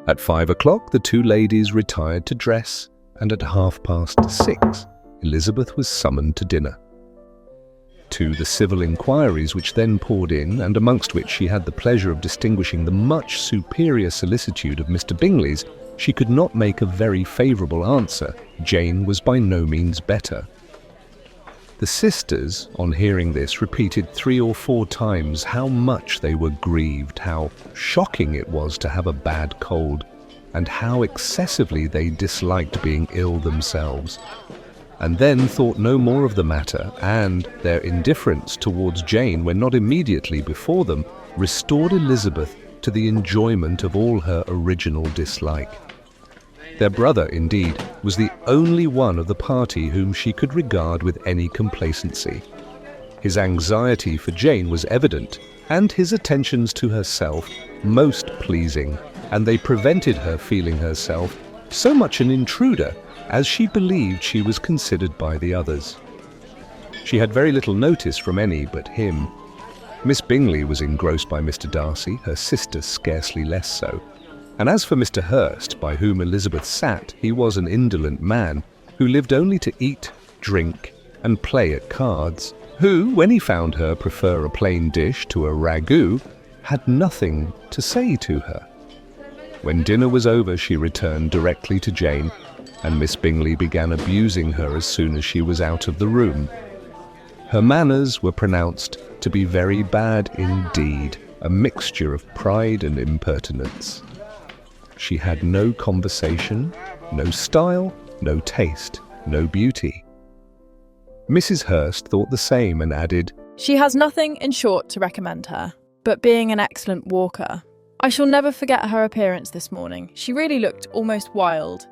At 5 o'clock, the two ladies retired to dress, and at 6:30, Elizabeth was summoned to dinner. To the civil inquiries which then poured in, and amongst which she had the pleasure of distinguishing the much superior solicitude of Mr. Bingley's, she could not make a very favourable answer. Jane was by no means better. The sisters, on hearing this, repeated 3 or 4 times how much they were grieved, how shocking it was to have a bad cold, and how excessively they disliked being ill themselves, and then thought no more of the matter, and their indifference towards Jane, when not immediately before them, restored Elizabeth to the enjoyment of all her original dislike. Their brother, indeed, was the only one of the party whom she could regard with any complacency. His anxiety for Jane was evident, and his attentions to herself most pleasing, and they prevented her feeling herself so much an intruder as she believed she was considered by the others. She had very little notice from any but him. Miss Bingley was engrossed by Mr. Darcy, her sister scarcely less so. And as for Mr. Hurst, by whom Elizabeth sat, he was an indolent man, who lived only to eat, drink, and play at cards, who, when he found her prefer a plain dish to a ragout, had nothing to say to her. When dinner was over, she returned directly to Jane, and Miss Bingley began abusing her as soon as she was out of the room. Her manners were pronounced to be very bad indeed, a mixture of pride and impertinence. She had no conversation, no style, no taste, no beauty. Mrs. Hurst thought the same and added, "She has nothing, in short, to recommend her, but being an excellent walker. I shall never forget her appearance this morning. She really looked almost wild."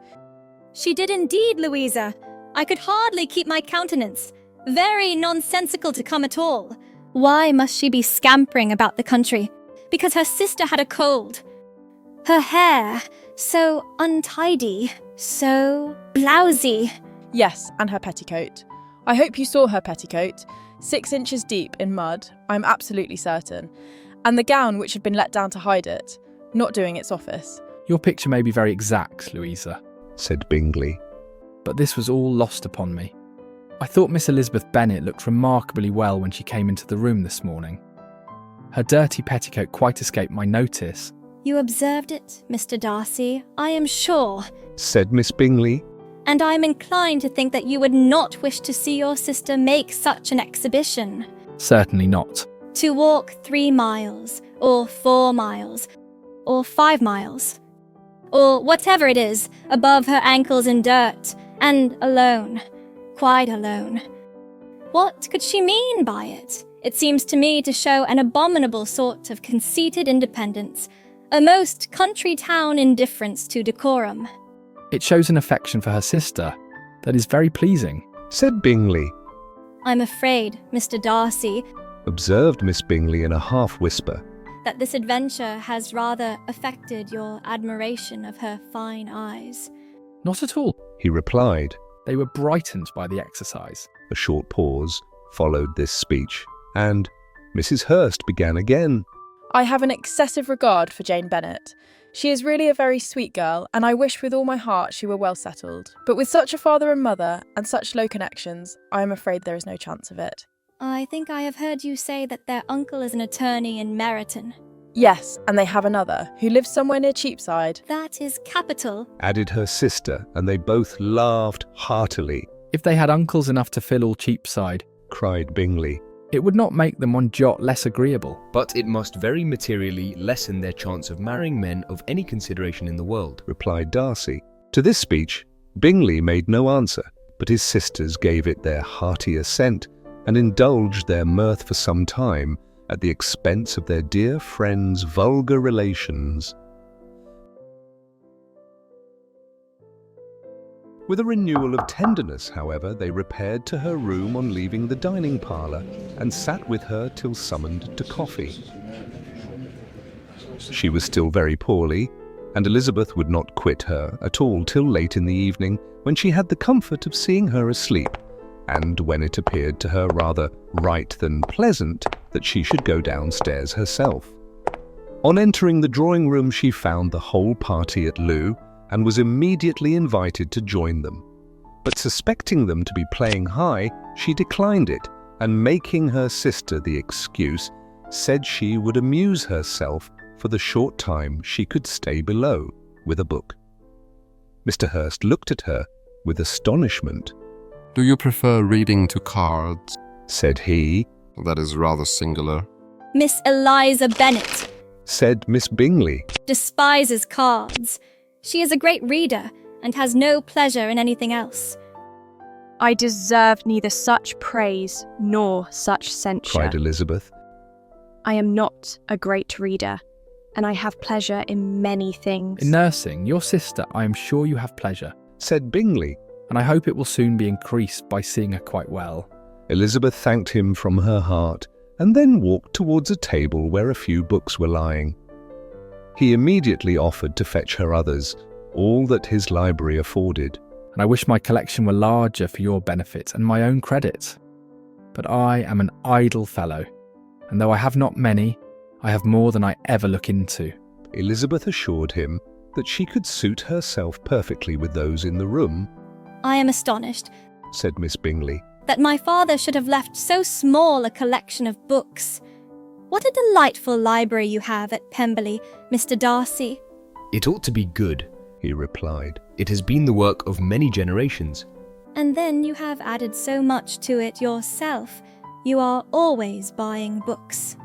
"She did indeed, Louisa. I could hardly keep my countenance. Very nonsensical to come at all. Why must she be scampering about the country? Because her sister had a cold. Her hair, so untidy, so blousy." Yes, and her petticoat. I hope you saw her petticoat. 6 inches deep in mud, I'm absolutely certain. And the gown which had been let down to hide it, not doing its office. "Your picture may be very exact, Louisa," said Bingley, "but this was all lost upon me. I thought Miss Elizabeth Bennet looked remarkably well when she came into the room this morning. Her dirty petticoat quite escaped my notice." "You observed it, Mr. Darcy, I am sure," said Miss Bingley, "and I am inclined to think that you would not wish to see your sister make such an exhibition. "Certainly not." To walk 3 miles, or 4 miles, or 5 miles, or whatever it is, above her ankles in dirt, and alone, quite alone. What could she mean by it? It seems to me to show an abominable sort of conceited independence, a most country town indifference to decorum." "It shows an affection for her sister that is very pleasing," said Bingley. "I'm afraid, Mr. Darcy," observed Miss Bingley in a half-whisper, "that this adventure has rather affected your admiration of her fine eyes." "Not at all," he replied. "They were brightened by the exercise." A short pause followed this speech, and Mrs. Hurst began again. I have an excessive regard for Jane Bennet. She is really a very sweet girl, and I wish with all my heart she were well settled. But with such a father and mother, and such low connections, I am afraid there is no chance of it." "I think I have heard you say that their uncle is an attorney in Meryton." "Yes, and they have another, who lives somewhere near Cheapside." "That is capital," added her sister, and they both laughed heartily. "If they had uncles enough to fill all Cheapside," cried Bingley, "it would not make them one jot less agreeable." "But it must very materially lessen their chance of marrying men of any consideration in the world," replied Darcy. To this speech, Bingley made no answer, but his sisters gave it their hearty assent, and indulged their mirth for some time at the expense of their dear friend's vulgar relations. With a renewal of tenderness, however, they repaired to her room on leaving the dining parlour, and sat with her till summoned to coffee. She was still very poorly, and Elizabeth would not quit her at all till late in the evening, when she had the comfort of seeing her asleep, and when it appeared to her rather right than pleasant that she should go downstairs herself. On entering the drawing room, she found the whole party at loo and was immediately invited to join them. But suspecting them to be playing high, she declined it, and making her sister the excuse, said she would amuse herself for the short time she could stay below with a book. Mr. Hurst looked at her with astonishment. "Do you prefer reading to cards?" Said he. "That is rather singular." Miss Eliza Bennet Said Miss Bingley. despises cards. She is a great reader and has no pleasure in anything else. I deserve neither such praise nor such censure. Cried Elizabeth. I am not a great reader, and I have pleasure in many things. In nursing your sister, I am sure you have pleasure, Said Bingley. and I hope it will soon be increased by seeing her quite well. Elizabeth thanked him from her heart and then walked towards a table where a few books were lying. He immediately offered to fetch her others, all that his library afforded. And I wish my collection were larger for your benefit and my own credit. But I am an idle fellow, and though I have not many, I have more than I ever look into. Elizabeth assured him that she could suit herself perfectly with those in the room. I am astonished Said Miss Bingley. that my father should have left so small a collection of books. What a delightful library you have at Pemberley, Mr. Darcy. It ought to be good. He replied. It has been the work of many generations. And then you have added so much to it yourself. You are always buying books.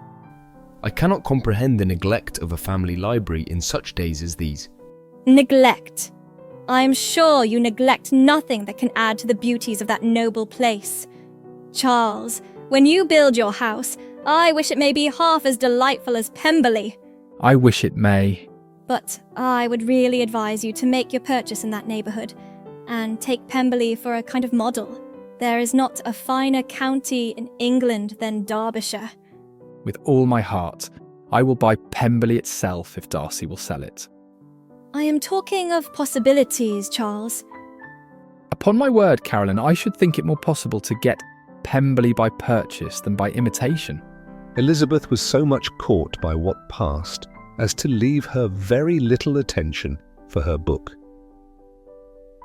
I cannot comprehend the neglect of a family library in such days as these. Neglect. I am sure you neglect nothing that can add to the beauties of that noble place. Charles, when you build your house, I wish it may be half as delightful as Pemberley. I wish it may. But I would really advise you to make your purchase in that neighbourhood, and take Pemberley for a kind of model. There is not a finer county in England than Derbyshire. With all my heart, I will buy Pemberley itself if Darcy will sell it. I am talking of possibilities, Charles. Upon my word, Caroline, I should think it more possible to get Pemberley by purchase than by imitation. Elizabeth was so much caught by what passed as to leave her very little attention for her book.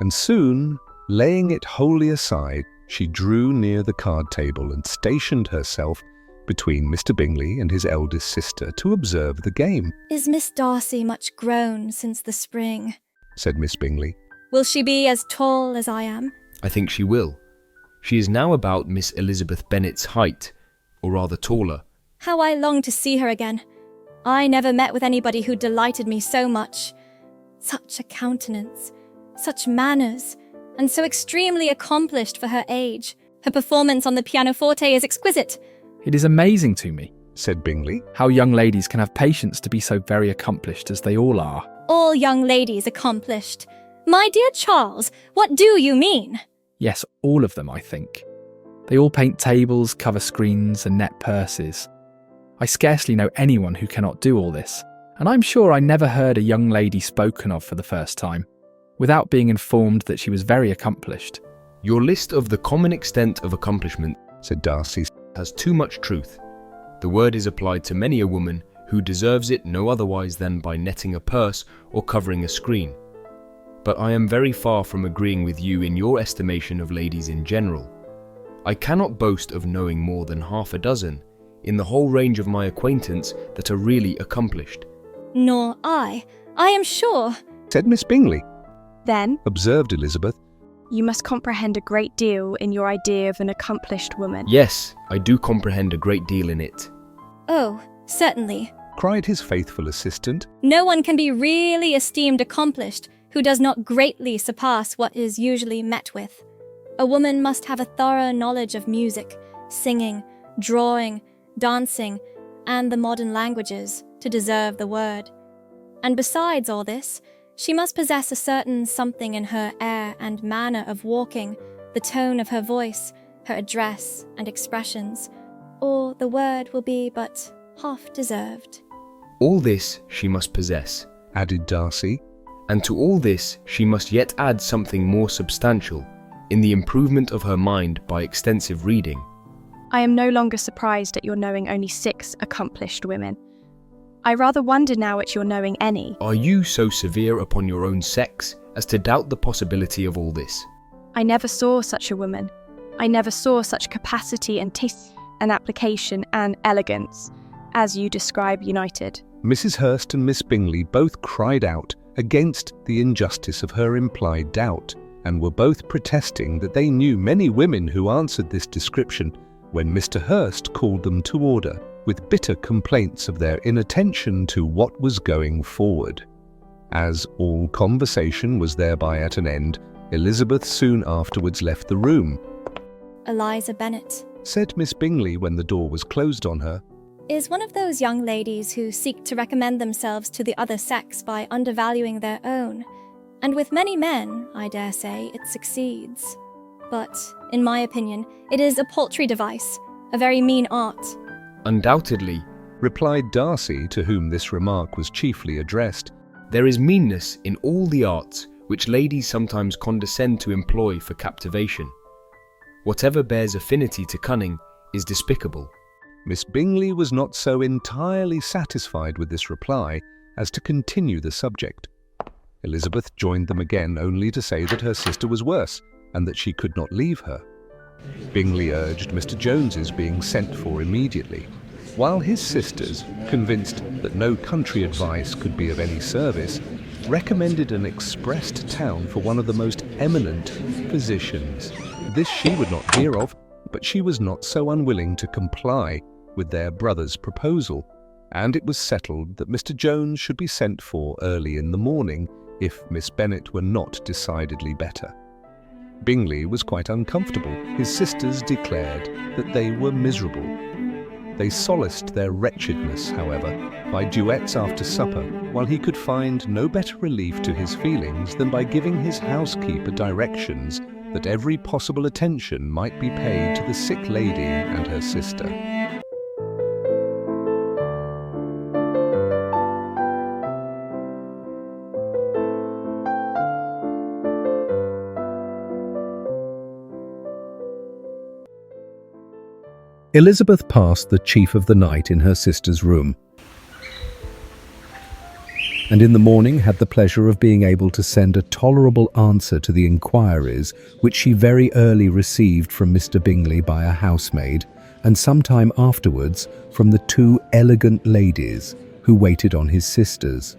And soon, laying it wholly aside, she drew near the card table and stationed herself between Mr. Bingley and his eldest sister to observe the game. Is Miss Darcy much grown since the spring? Said Miss Bingley. Will she be as tall as I am? I think she will. She is now about Miss Elizabeth Bennet's height, or rather taller. How I long to see her again. I never met with anybody who delighted me so much. Such a countenance, such manners, and so extremely accomplished for her age. Her performance on the pianoforte is exquisite. It is amazing to me, Said Bingley. how young ladies can have patience to be so very accomplished as they all are. All young ladies accomplished. My dear Charles, what do you mean? Yes, all of them, I think. They all paint tables, cover screens, and net purses. I scarcely know anyone who cannot do all this, and I'm sure I never heard a young lady spoken of for the first time, without being informed that she was very accomplished. Your list of the common extent of accomplishment, Said Darcy. has too much truth. The word is applied to many a woman who deserves it no otherwise than by netting a purse or covering a screen. But I am very far from agreeing with you in your estimation of ladies in general. I cannot boast of knowing more than half a dozen, in the whole range of my acquaintance, that are really accomplished. Nor I am sure. Said Miss Bingley. Then, Observed Elizabeth. you must comprehend a great deal in your idea of an accomplished woman. Yes, I do comprehend a great deal in it. Oh, certainly. Cried his faithful assistant. No one can be really esteemed accomplished who does not greatly surpass what is usually met with. A woman must have a thorough knowledge of music, singing, drawing, dancing, and the modern languages to deserve the word. And besides all this, she must possess a certain something in her air and manner of walking, the tone of her voice, her address and expressions, or the word will be but half deserved. All this she must possess, Added Darcy. and to all this she must yet add something more substantial, in the improvement of her mind by extensive reading. I am no longer surprised at your knowing only 6 accomplished women. I rather wonder now at your knowing any. Are you so severe upon your own sex as to doubt the possibility of all this? I never saw such a woman. I never saw such capacity and taste and application and elegance as you describe united. Mrs. Hurst and Miss Bingley both cried out against the injustice of her implied doubt, and were both protesting that they knew many women who answered this description when Mr. Hurst called them to order, with bitter complaints of their inattention to what was going forward. As all conversation was thereby at an end, Elizabeth soon afterwards left the room. Eliza Bennet Said Miss Bingley when the door was closed on her, is one of those young ladies who seek to recommend themselves to the other sex by undervaluing their own. And with many men, I dare say, it succeeds. But, in my opinion, it is a paltry device, a very mean art. Undoubtedly, replied Darcy, to whom this remark was chiefly addressed. there is meanness in all the arts which ladies sometimes condescend to employ for captivation. Whatever bears affinity to cunning is despicable. Miss Bingley was not so entirely satisfied with this reply as to continue the subject. Elizabeth joined them again only to say that her sister was worse and that she could not leave her. Bingley urged Mr. Jones's being sent for immediately, while his sisters, convinced that no country advice could be of any service, recommended an express to town for one of the most eminent physicians. This she would not hear of, but she was not so unwilling to comply with their brother's proposal, and it was settled that Mr. Jones should be sent for early in the morning if Miss Bennet were not decidedly better. Bingley was quite uncomfortable. His sisters declared that they were miserable. They solaced their wretchedness, however, by duets after supper, while he could find no better relief to his feelings than by giving his housekeeper directions that every possible attention might be paid to the sick lady and her sister. Elizabeth passed the chief of the night in her sister's room, and in the morning had the pleasure of being able to send a tolerable answer to the inquiries which she very early received from Mr. Bingley by a housemaid, and some time afterwards from the two elegant ladies who waited on his sisters.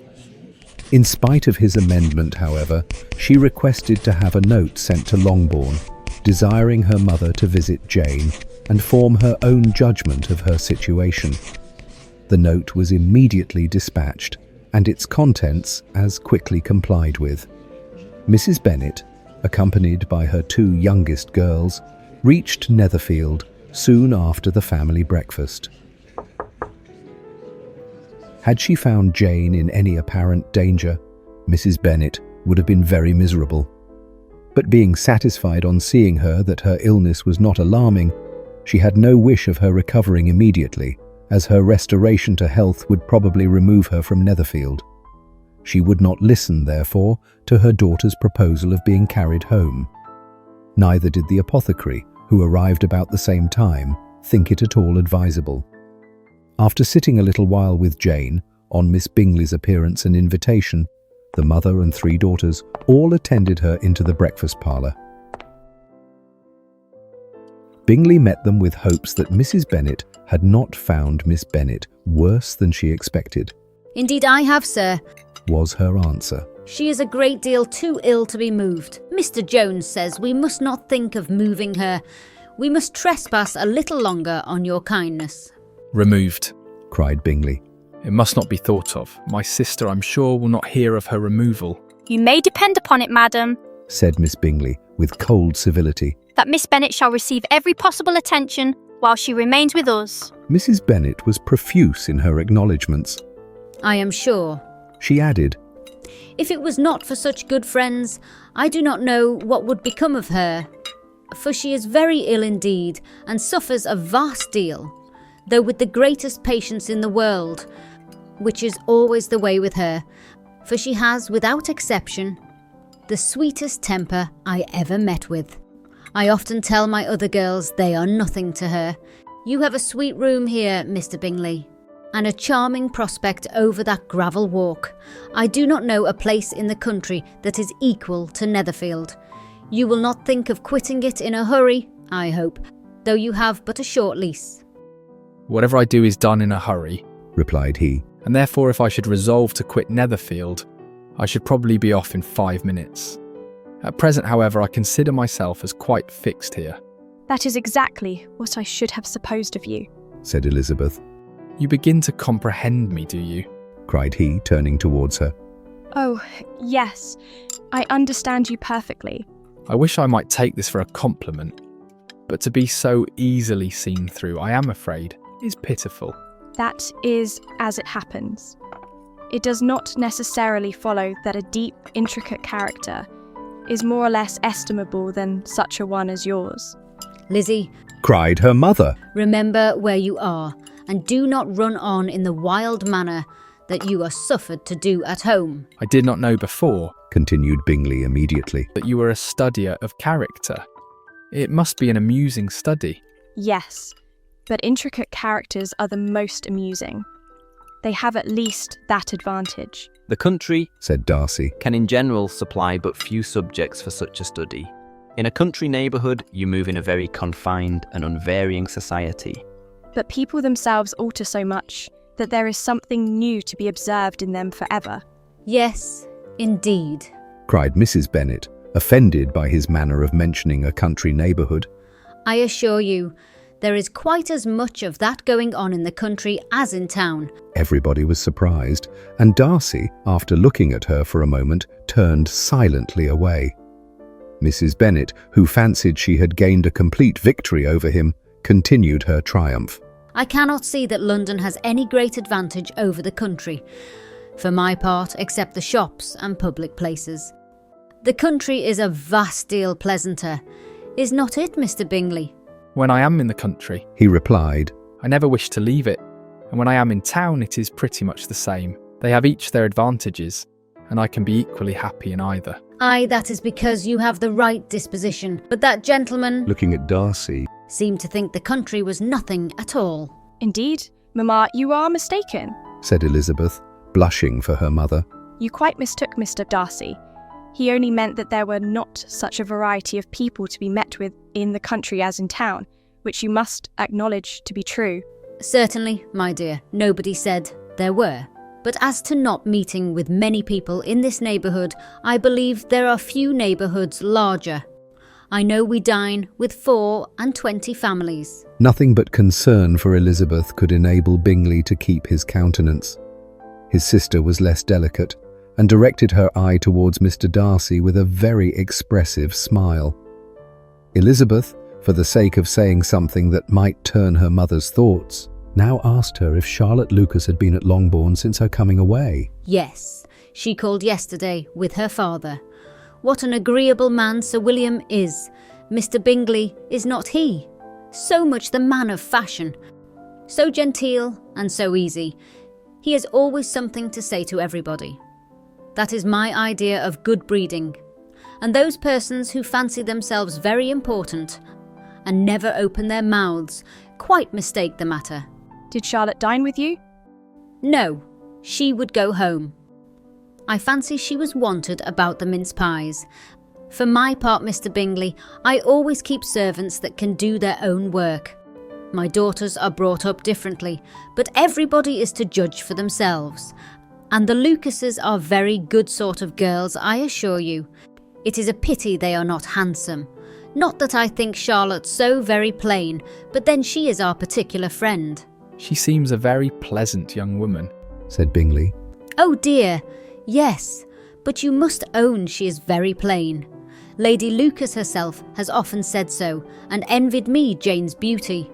In spite of his amendment, however, she requested to have a note sent to Longbourn, desiring her mother to visit Jane and form her own judgment of her situation. The note was immediately dispatched, and its contents as quickly complied with. Mrs. Bennet, accompanied by her two youngest girls, reached Netherfield soon after the family breakfast. Had she found Jane in any apparent danger, Mrs. Bennet would have been very miserable. But being satisfied on seeing her that her illness was not alarming, she had no wish of her recovering immediately, as her restoration to health would probably remove her from Netherfield. She would not listen, therefore, to her daughter's proposal of being carried home. Neither did the apothecary, who arrived about the same time, think it at all advisable. After sitting a little while with Jane, on Miss Bingley's appearance and invitation, the mother and three daughters all attended her into the breakfast parlour. Bingley met them with hopes that Mrs. Bennet had not found Miss Bennet worse than she expected. "Indeed I have, sir," was her answer. "She is a great deal too ill to be moved. Mr. Jones says we must not think of moving her. We must trespass a little longer on your kindness." Removed, cried Bingley. It must not be thought of. My sister, I'm sure, will not hear of her removal. "You may depend upon it, madam," said Miss Bingley with cold civility, "that Miss Bennet shall receive every possible attention while she remains with us." Mrs. Bennet was profuse in her acknowledgments. "I am sure," she added, "if it was not for such good friends, I do not know what would become of her. For she is very ill indeed, and suffers a vast deal, though with the greatest patience in the world, which is always the way with her, for she has, without exception, the sweetest temper I ever met with. I often tell my other girls they are nothing to her. You have a sweet room here, Mr. Bingley." and a charming prospect over that gravel walk. I do not know a place in the country that is equal to Netherfield. You will not think of quitting it in a hurry, I hope, though you have but a short lease. Whatever I do is done in a hurry, replied he. and therefore if I should resolve to quit Netherfield, I should probably be off in 5 minutes. At present, however, I consider myself as quite fixed here. That is exactly what I should have supposed of you. Said Elizabeth. You begin to comprehend me, do you? Cried he, turning towards her. Oh, yes, I understand you perfectly. I wish I might take this for a compliment, but to be so easily seen through, I am afraid, is pitiful. That is as it happens. It does not necessarily follow that a deep, intricate character is more or less estimable than such a one as yours. Lizzie, Cried her mother. remember where you are, and do not run on in the wild manner that you are suffered to do at home. I did not know before Continued Bingley immediately. that you were a studier of character. It must be an amusing study. Yes, but intricate characters are the most amusing. They have at least that advantage. The country Said Darcy. can in general supply but few subjects for such a study. In a country neighbourhood, you move in a very confined and unvarying society. But people themselves alter so much that there is something new to be observed in them forever. Yes, indeed. Cried Mrs. Bennet, offended by his manner of mentioning a country neighbourhood. I assure you, there is quite as much of that going on in the country as in town. Everybody was surprised, and Darcy, after looking at her for a moment, turned silently away. Mrs. Bennet, who fancied she had gained a complete victory over him, continued her triumph. I cannot see that London has any great advantage over the country, for my part, except the shops and public places. The country is a vast deal pleasanter, is not it, Mr. Bingley? When I am in the country, He replied. I never wish to leave it, and when I am in town it is pretty much the same. They have each their advantages, and I can be equally happy in either. Aye, that is because you have the right disposition, but that gentleman Looking at Darcy. seemed to think the country was nothing at all. Indeed, Mamma, you are mistaken. Said Elizabeth, blushing for her mother. You quite mistook Mr. Darcy. He only meant that there were not such a variety of people to be met with in the country as in town, which you must acknowledge to be true. Certainly, my dear, nobody said there were. But as to not meeting with many people in this neighbourhood, I believe there are few neighbourhoods larger. I know we dine with 24 families. Nothing but concern for Elizabeth could enable Bingley to keep his countenance. His sister was less delicate, and directed her eye towards Mr. Darcy with a very expressive smile. Elizabeth, for the sake of saying something that might turn her mother's thoughts, now asked her if Charlotte Lucas had been at Longbourn since her coming away. Yes, she called yesterday with her father. What an agreeable man Sir William is. Mr. Bingley is not he. So much the man of fashion. So genteel and so easy. He has always something to say to everybody. That is my idea of good breeding. And those persons who fancy themselves very important and never open their mouths quite mistake the matter. Did Charlotte dine with you? No, she would go home. I fancy she was wanted about the mince pies. For my part, Mr. Bingley, I always keep servants that can do their own work. My daughters are brought up differently, but everybody is to judge for themselves. And the Lucases are very good sort of girls, I assure you. It is a pity they are not handsome. Not that I think Charlotte so very plain, but then she is our particular friend. She seems a very pleasant young woman. Said Bingley. Oh dear, yes, but you must own she is very plain. Lady Lucas herself has often said so, and envied me Jane's beauty.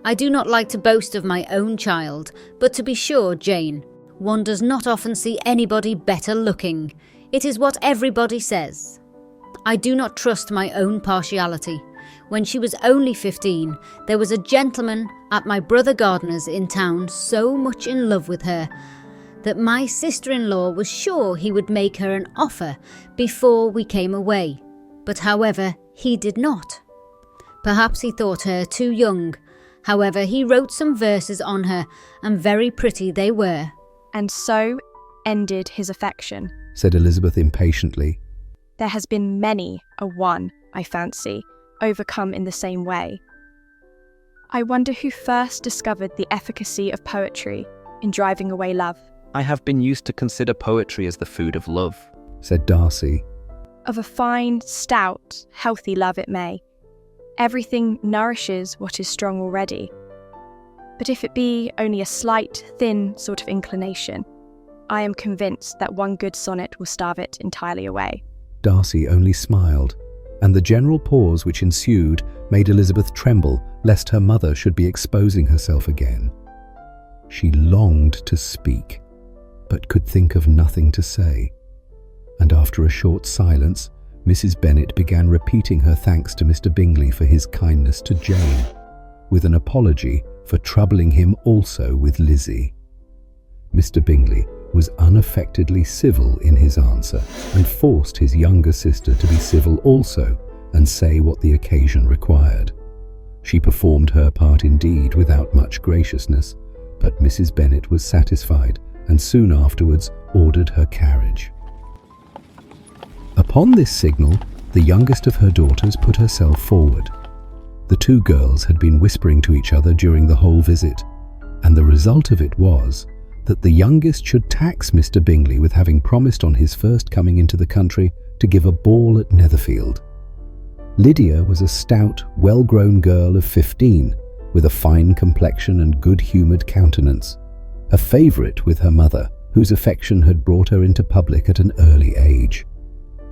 I do not like to boast of my own child, but to be sure, Jane, one does not often see anybody better looking. It is what everybody says. I do not trust my own partiality. When she was only 15, there was a gentleman at my brother Gardiner's in town so much in love with her that my sister-in-law was sure he would make her an offer before we came away. But however, he did not. Perhaps he thought her too young, However, he wrote some verses on her, and very pretty they were. And so ended his affection, said Elizabeth impatiently. There has been many a one, I fancy, overcome in the same way. I wonder who first discovered the efficacy of poetry in driving away love. I have been used to consider poetry as the food of love, said Darcy. Of a fine, stout, healthy love it may. Everything nourishes what is strong already. But if it be only a slight, thin sort of inclination, I am convinced that one good sonnet will starve it entirely away. Darcy only smiled, and the general pause which ensued made Elizabeth tremble lest her mother should be exposing herself again. She longed to speak, but could think of nothing to say. And after a short silence, Mrs. Bennet began repeating her thanks to Mr. Bingley for his kindness to Jane, with an apology for troubling him also with Lizzie. Mr. Bingley was unaffectedly civil in his answer, and forced his younger sister to be civil also and say what the occasion required. She performed her part indeed without much graciousness, but Mrs. Bennet was satisfied and soon afterwards ordered her carriage. Upon this signal, the youngest of her daughters put herself forward. The two girls had been whispering to each other during the whole visit, and the result of it was that the youngest should tax Mr. Bingley with having promised on his first coming into the country to give a ball at Netherfield. Lydia was a stout, well-grown girl of 15, with a fine complexion and good-humoured countenance, a favourite with her mother, whose affection had brought her into public at an early age.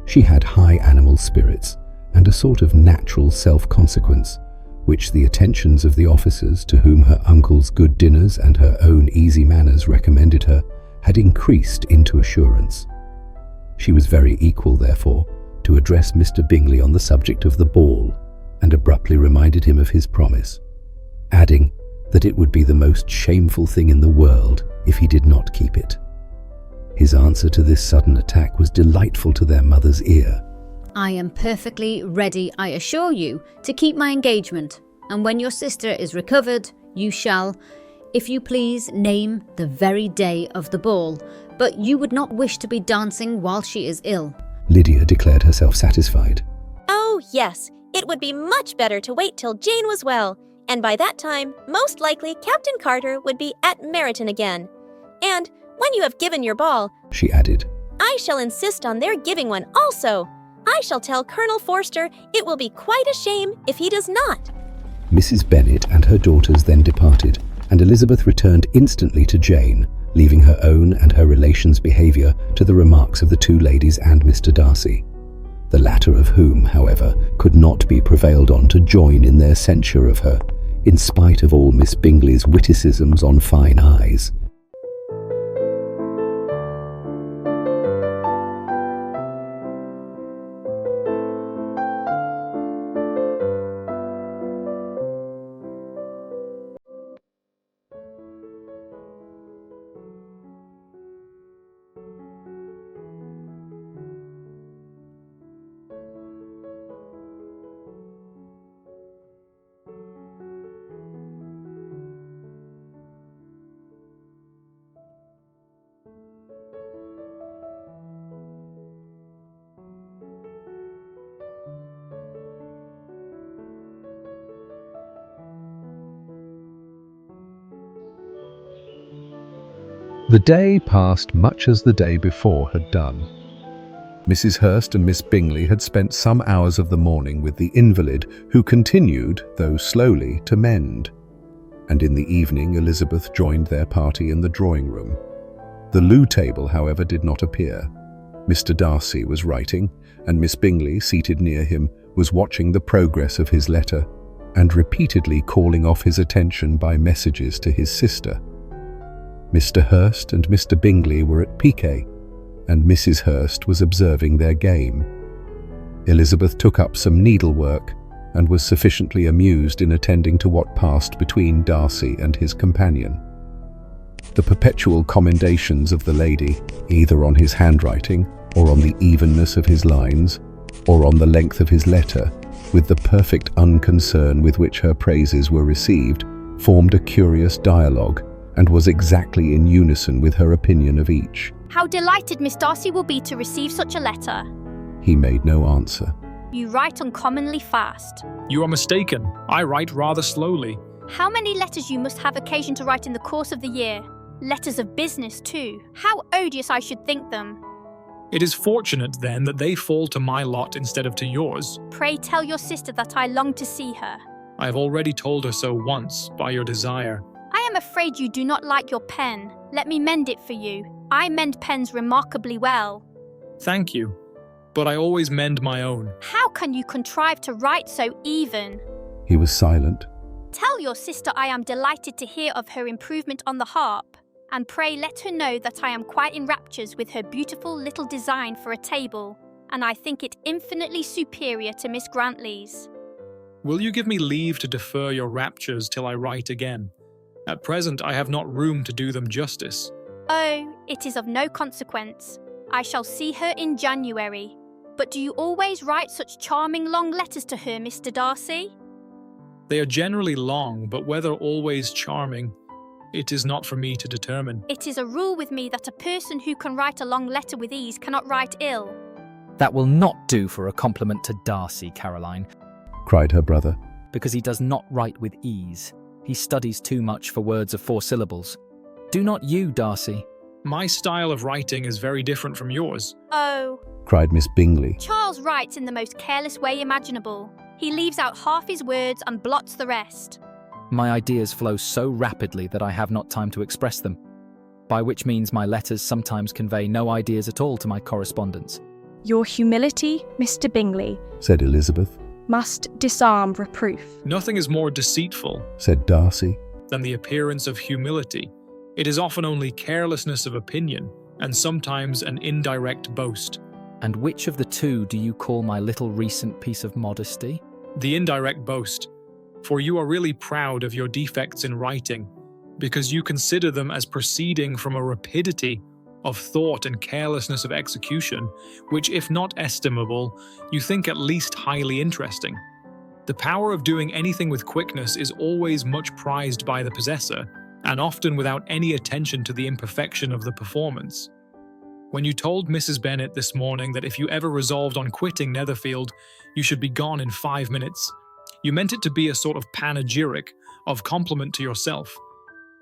She had high animal spirits and a sort of natural self-consequence, which the attentions of the officers to whom her uncle's good dinners and her own easy manners recommended her had increased into assurance. She was very equal, therefore, to address Mr. Bingley on the subject of the ball, and abruptly reminded him of his promise, adding that it would be the most shameful thing in the world if he did not keep it. His answer to this sudden attack was delightful to their mother's ear. I am perfectly ready, I assure you, to keep my engagement, and when your sister is recovered, you shall, if you please, name the very day of the ball, but you would not wish to be dancing while she is ill. Lydia declared herself satisfied. Oh, yes, it would be much better to wait till Jane was well, and by that time, most likely Captain Carter would be at Meryton again. And when you have given your ball, she added, I shall insist on their giving one also. I shall tell Colonel Forster it will be quite a shame if he does not. Mrs. Bennet and her daughters then departed, and Elizabeth returned instantly to Jane, leaving her own and her relations' behaviour to the remarks of the two ladies and Mr. Darcy, the latter of whom, however, could not be prevailed on to join in their censure of her, in spite of all Miss Bingley's witticisms on fine eyes. The day passed much as the day before had done. Mrs. Hurst and Miss Bingley had spent some hours of the morning with the invalid, who continued, though slowly, to mend. And in the evening Elizabeth joined their party in the drawing-room. The loo table, however, did not appear. Mr. Darcy was writing, and Miss Bingley, seated near him, was watching the progress of his letter, and repeatedly calling off his attention by messages to his sister. Mr. Hurst and Mr. Bingley were at piquet, and Mrs. Hurst was observing their game. Elizabeth took up some needlework, and was sufficiently amused in attending to what passed between Darcy and his companion. The perpetual commendations of the lady, either on his handwriting, or on the evenness of his lines, or on the length of his letter, with the perfect unconcern with which her praises were received, formed a curious dialogue and was exactly in unison with her opinion of each. How delighted Miss Darcy will be to receive such a letter. He made no answer. You write uncommonly fast. You are mistaken. I write rather slowly. How many letters you must have occasion to write in the course of the year. Letters of business, too. How odious I should think them. It is fortunate, then, that they fall to my lot instead of to yours. Pray tell your sister that I long to see her. I have already told her so once, by your desire. I am afraid you do not like your pen. Let me mend it for you. I mend pens remarkably well. Thank you, but I always mend my own. How can you contrive to write so even? He was silent. Tell your sister I am delighted to hear of her improvement on the harp, and pray let her know that I am quite in raptures with her beautiful little design for a table, and I think it infinitely superior to Miss Grantley's. Will you give me leave to defer your raptures till I write again? At present I have not room to do them justice. Oh, it is of no consequence. I shall see her in January. But do you always write such charming long letters to her, Mr. Darcy? They are generally long, but whether always charming, it is not for me to determine. It is a rule with me that a person who can write a long letter with ease cannot write ill. That will not do for a compliment to Darcy, Caroline, cried her brother. because he does not write with ease. He studies too much for words of 4 syllables. Do not you, Darcy? My style of writing is very different from yours. Oh, cried Miss Bingley. Charles writes in the most careless way imaginable. He leaves out half his words and blots the rest. My ideas flow so rapidly that I have not time to express them, by which means my letters sometimes convey no ideas at all to my correspondents. Your humility, Mr. Bingley, said Elizabeth. must disarm reproof. Nothing is more deceitful, said Darcy, than the appearance of humility. It is often only carelessness of opinion, and sometimes an indirect boast. And which of the two do you call my little recent piece of modesty? The indirect boast, for you are really proud of your defects in writing, because you consider them as proceeding from a rapidity of thought and carelessness of execution, which, if not estimable, you think at least highly interesting. The power of doing anything with quickness is always much prized by the possessor, and often without any attention to the imperfection of the performance. When you told Mrs. Bennet this morning that if you ever resolved on quitting Netherfield, you should be gone in 5 minutes, you meant it to be a sort of panegyric, of compliment to yourself.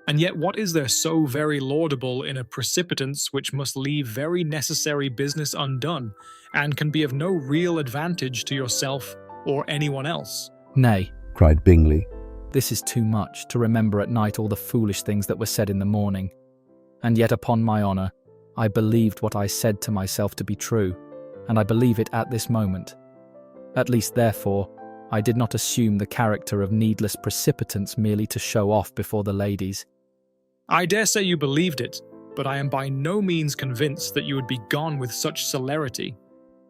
And yet what is there so very laudable in a precipitance which must leave very necessary business undone, and can be of no real advantage to yourself or anyone else? Nay, cried Bingley, this is too much, to remember at night all the foolish things that were said in the morning. And yet, upon my honour, I believed what I said to myself to be true, and I believe it at this moment. At least, therefore, I did not assume the character of needless precipitance merely to show off before the ladies. I dare say you believed it, but I am by no means convinced that you would be gone with such celerity.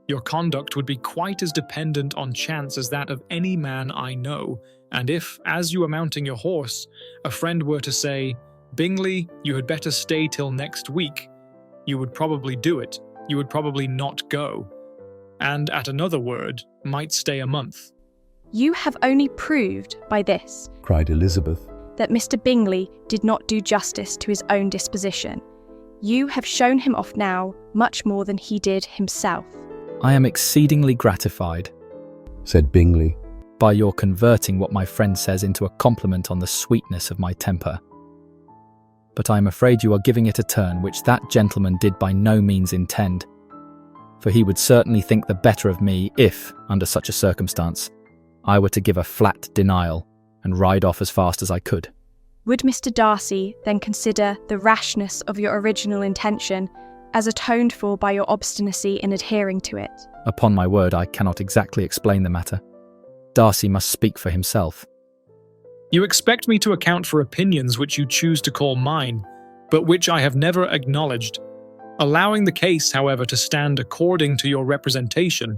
Your conduct would be quite as dependent on chance as that of any man I know, and if, as you are mounting your horse, a friend were to say, "Bingley, you had better stay till next week," you would probably do it, you would probably not go, and at another word, might stay a month. You have only proved by this, cried Elizabeth, that Mr. Bingley did not do justice to his own disposition. You have shown him off now much more than he did himself. I am exceedingly gratified, said Bingley, by your converting what my friend says into a compliment on the sweetness of my temper. But I am afraid you are giving it a turn which that gentleman did by no means intend, for he would certainly think the better of me if, under such a circumstance, I were to give a flat denial and ride off as fast as I could. Would Mr. Darcy then consider the rashness of your original intention as atoned for by your obstinacy in adhering to it? Upon my word, I cannot exactly explain the matter. Darcy must speak for himself. You expect me to account for opinions which you choose to call mine, but which I have never acknowledged. Allowing the case, however, to stand according to your representation,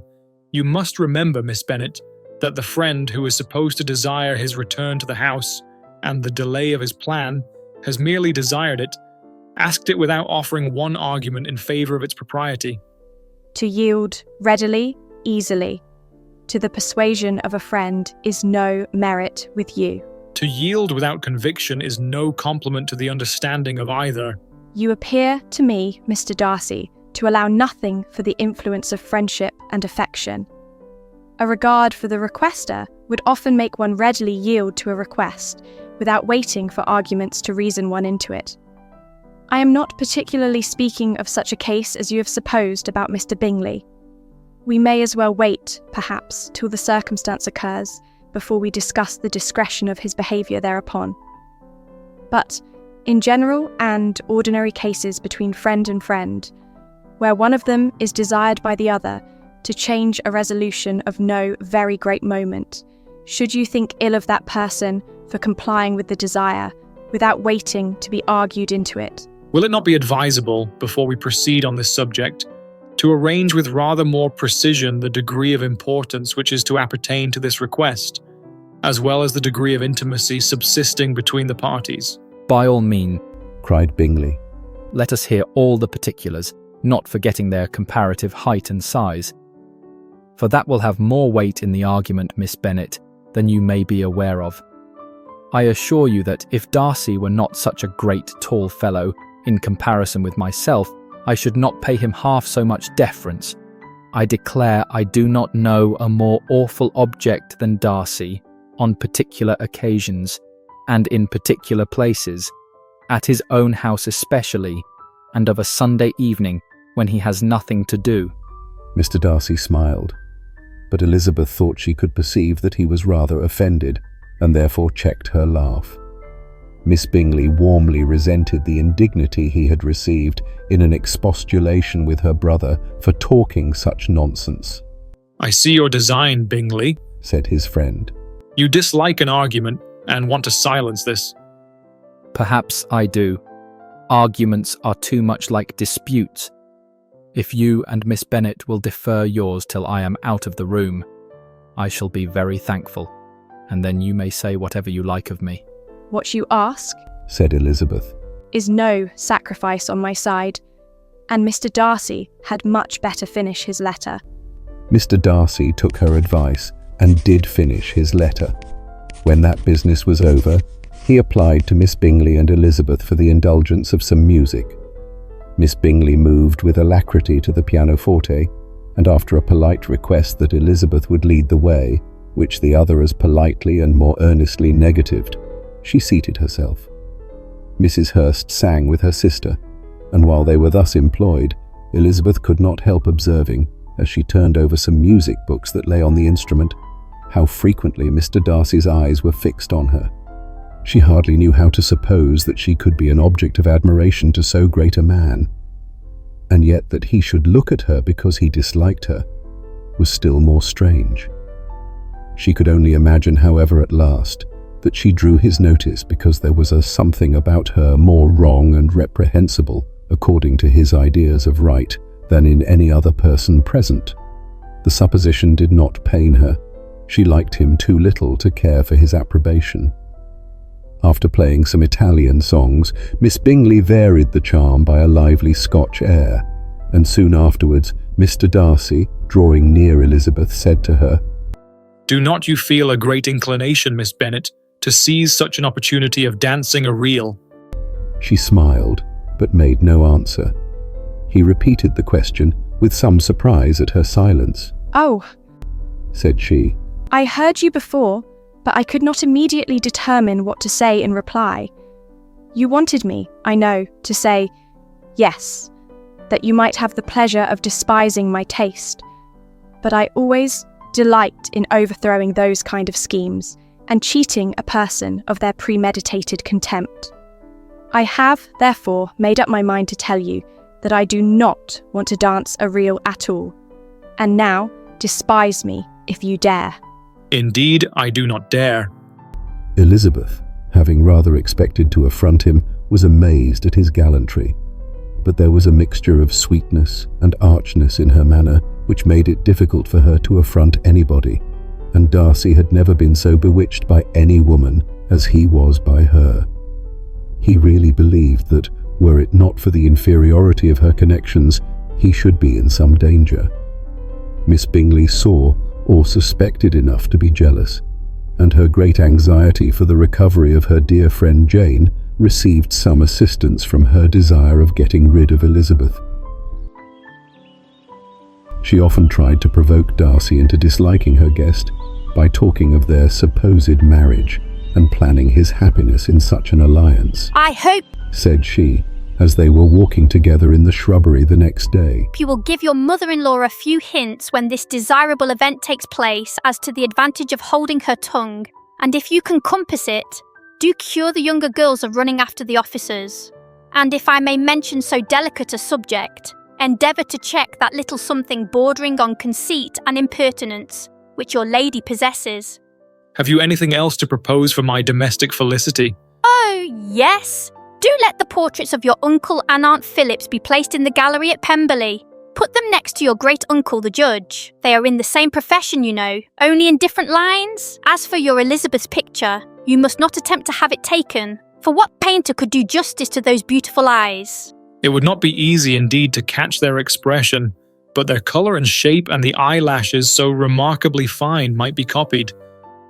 you must remember, Miss Bennet, that the friend who is supposed to desire his return to the house, and the delay of his plan, has merely desired it, asked it without offering one argument in favour of its propriety. To yield readily, easily, to the persuasion of a friend is no merit with you. To yield without conviction is no compliment to the understanding of either. You appear to me, Mr. Darcy, to allow nothing for the influence of friendship and affection. A regard for the requester would often make one readily yield to a request, without waiting for arguments to reason one into it. I am not particularly speaking of such a case as you have supposed about Mr. Bingley. We may as well wait, perhaps, till the circumstance occurs, before we discuss the discretion of his behaviour thereupon. But, in general and ordinary cases between friend and friend, where one of them is desired by the other to change a resolution of no very great moment, should you think ill of that person for complying with the desire, without waiting to be argued into it? Will it not be advisable, before we proceed on this subject, to arrange with rather more precision the degree of importance which is to appertain to this request, as well as the degree of intimacy subsisting between the parties? By all means, cried Bingley. let us hear all the particulars, not forgetting their comparative height and size. For that will have more weight in the argument, Miss Bennet, than you may be aware of. I assure you that if Darcy were not such a great tall fellow, in comparison with myself, I should not pay him half so much deference. I declare I do not know a more awful object than Darcy, on particular occasions, and in particular places, at his own house especially, and of a Sunday evening when he has nothing to do. Mr. Darcy smiled, but Elizabeth thought she could perceive that he was rather offended, and therefore checked her laugh. Miss Bingley warmly resented the indignity he had received in an expostulation with her brother for talking such nonsense. "I see your design, Bingley," said his friend. "You dislike an argument and want to silence this." Perhaps I do. Arguments are too much like disputes. If you and Miss Bennet will defer yours till I am out of the room, I shall be very thankful, and then you may say whatever you like of me. What you ask, said Elizabeth, is no sacrifice on my side, and Mr. Darcy had much better finish his letter. Mr. Darcy took her advice and did finish his letter. When that business was over, he applied to Miss Bingley and Elizabeth for the indulgence of some music. Miss Bingley moved with alacrity to the pianoforte, and after a polite request that Elizabeth would lead the way, which the other as politely and more earnestly negatived, she seated herself. Mrs. Hurst sang with her sister, and while they were thus employed, Elizabeth could not help observing, as she turned over some music books that lay on the instrument, how frequently Mr. Darcy's eyes were fixed on her. She hardly knew how to suppose that she could be an object of admiration to so great a man, and yet that he should look at her because he disliked her was still more strange. She could only imagine, however, at last, that she drew his notice because there was a something about her more wrong and reprehensible, according to his ideas of right, than in any other person present. The supposition did not pain her. She liked him too little to care for his approbation. After playing some Italian songs, Miss Bingley varied the charm by a lively Scotch air, and soon afterwards Mr. Darcy, drawing near Elizabeth, said to her, "Do not you feel a great inclination, Miss Bennet, to seize such an opportunity of dancing a reel?" She smiled, but made no answer. He repeated the question with some surprise at her silence. "Oh," said she, "I heard you before, but I could not immediately determine what to say in reply. You wanted me, I know, to say, yes, that you might have the pleasure of despising my taste. But I always delight in overthrowing those kind of schemes, and cheating a person of their premeditated contempt. I have, therefore, made up my mind to tell you that I do not want to dance a reel at all, and now despise me if you dare." "Indeed, I do not dare." Elizabeth, having rather expected to affront him, was amazed at his gallantry, but there was a mixture of sweetness and archness in her manner which made it difficult for her to affront anybody, and Darcy had never been so bewitched by any woman as he was by her. He really believed that, were it not for the inferiority of her connections, he should be in some danger. Miss Bingley saw or suspected enough to be jealous, and her great anxiety for the recovery of her dear friend Jane received some assistance from her desire of getting rid of Elizabeth. She often tried to provoke Darcy into disliking her guest by talking of their supposed marriage and planning his happiness in such an alliance. I hope said she, as they were walking together in the shrubbery the next day. you will give your mother-in-law a few hints when this desirable event takes place as to the advantage of holding her tongue, and if you can compass it, do cure the younger girls of running after the officers. And if I may mention so delicate a subject, endeavour to check that little something bordering on conceit and impertinence which your lady possesses. Have you anything else to propose for my domestic felicity? Oh, yes. Do let the portraits of your uncle and Aunt Phillips be placed in the gallery at Pemberley. Put them next to your great-uncle the judge. They are in the same profession, you know, only in different lines. As for your Elizabeth's picture, you must not attempt to have it taken, for what painter could do justice to those beautiful eyes? It would not be easy indeed to catch their expression, but their colour and shape and the eyelashes so remarkably fine might be copied.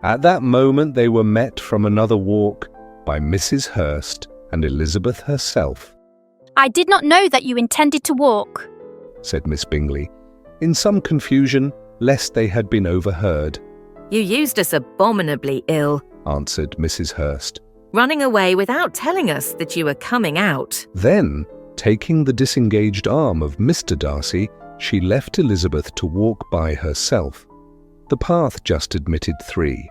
At that moment they were met from another walk by Mrs. Hurst and Elizabeth herself. I did not know that you intended to walk, said Miss Bingley, in some confusion lest they had been overheard. You used us abominably ill, answered Mrs. Hurst, running away without telling us that you were coming out. Then, taking the disengaged arm of Mr. Darcy, she left Elizabeth to walk by herself. The path just admitted 3.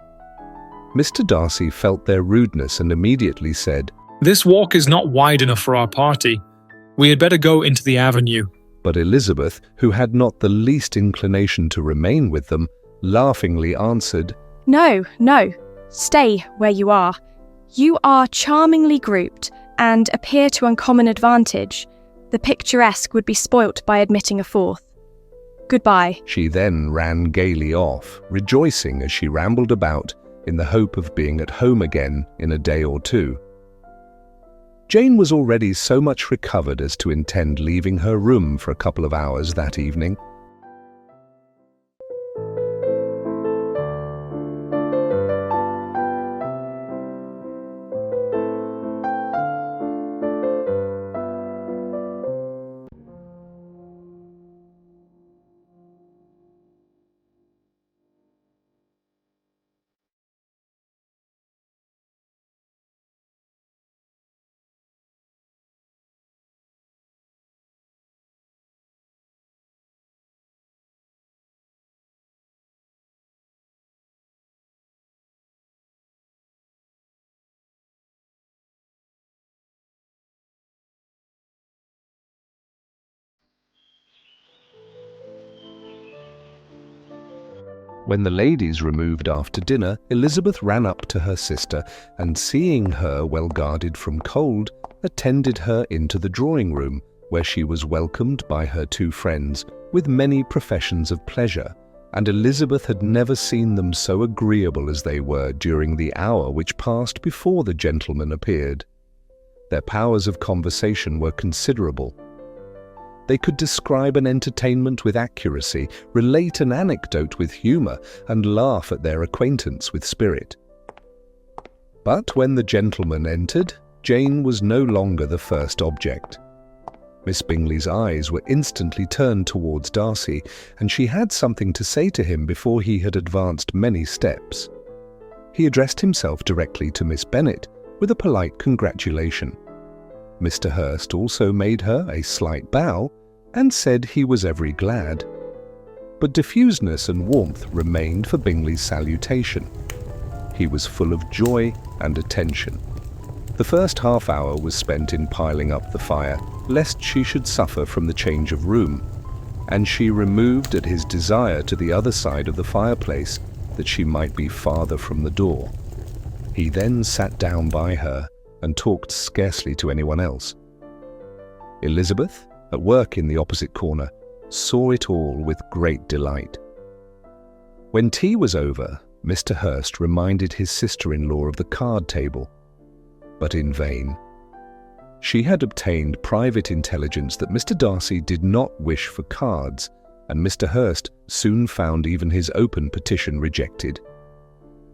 Mr. Darcy felt their rudeness and immediately said, This walk is not wide enough for our party. We had better go into the avenue. But Elizabeth, who had not the least inclination to remain with them, laughingly answered, No, no, stay where you are. You are charmingly grouped and appear to uncommon advantage. The picturesque would be spoilt by admitting a 4th. Goodbye. She then ran gaily off, rejoicing as she rambled about in the hope of being at home again in a day or 2. Jane was already so much recovered as to intend leaving her room for a couple of hours that evening. When the ladies removed after dinner, Elizabeth ran up to her sister and, seeing her well guarded from cold, attended her into the drawing-room, where she was welcomed by her 2 friends with many professions of pleasure, and Elizabeth had never seen them so agreeable as they were during the hour which passed before the gentlemen appeared. Their powers of conversation were considerable. They could describe an entertainment with accuracy, relate an anecdote with humour, and laugh at their acquaintance with spirit. But when the gentlemen entered, Jane was no longer the first object. Miss Bingley's eyes were instantly turned towards Darcy, and she had something to say to him before he had advanced many steps. He addressed himself directly to Miss Bennet with a polite congratulation. Mr. Hurst also made her a slight bow and said he was every glad. But diffuseness and warmth remained for Bingley's salutation. He was full of joy and attention. The first half hour was spent in piling up the fire, lest she should suffer from the change of room, and she removed at his desire to the other side of the fireplace, that she might be farther from the door. He then sat down by her and talked scarcely to anyone else. Elizabeth, at work in the opposite corner, saw it all with great delight. When tea was over, Mr. Hurst reminded his sister-in-law of the card table, but in vain. She had obtained private intelligence that Mr. Darcy did not wish for cards, and Mr. Hurst soon found even his open petition rejected.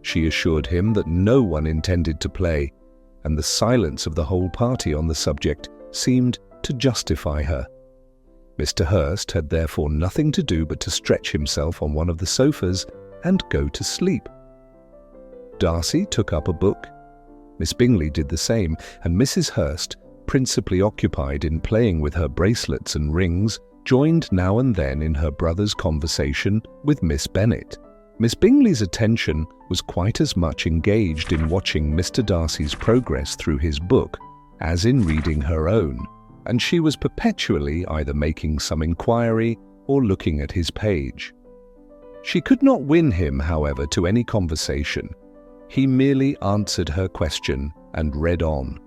She assured him that no one intended to play, and the silence of the whole party on the subject seemed to justify her. Mr. Hurst had therefore nothing to do but to stretch himself on one of the sofas and go to sleep. Darcy took up a book. Miss Bingley did the same, and Mrs. Hurst, principally occupied in playing with her bracelets and rings, joined now and then in her brother's conversation with Miss Bennet. Miss Bingley's attention was quite as much engaged in watching Mr. Darcy's progress through his book as in reading her own, and she was perpetually either making some inquiry or looking at his page. She could not win him, however, to any conversation. He merely answered her question and read on.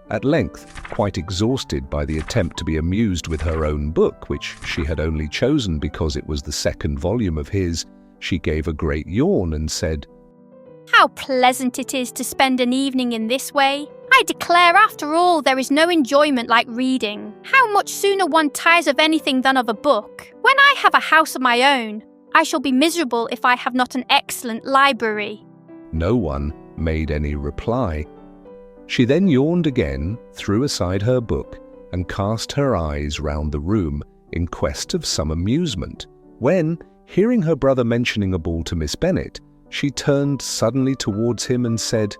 At length, quite exhausted by the attempt to be amused with her own book, which she had only chosen because it was the second volume of his, she gave a great yawn and said, "How pleasant it is to spend an evening in this way. I declare, after all, there is no enjoyment like reading. How much sooner one tires of anything than of a book. When I have a house of my own, I shall be miserable if I have not an excellent library." No one made any reply. She then yawned again, threw aside her book, and cast her eyes round the room in quest of some amusement, when, hearing her brother mentioning a ball to Miss Bennet, she turned suddenly towards him and said,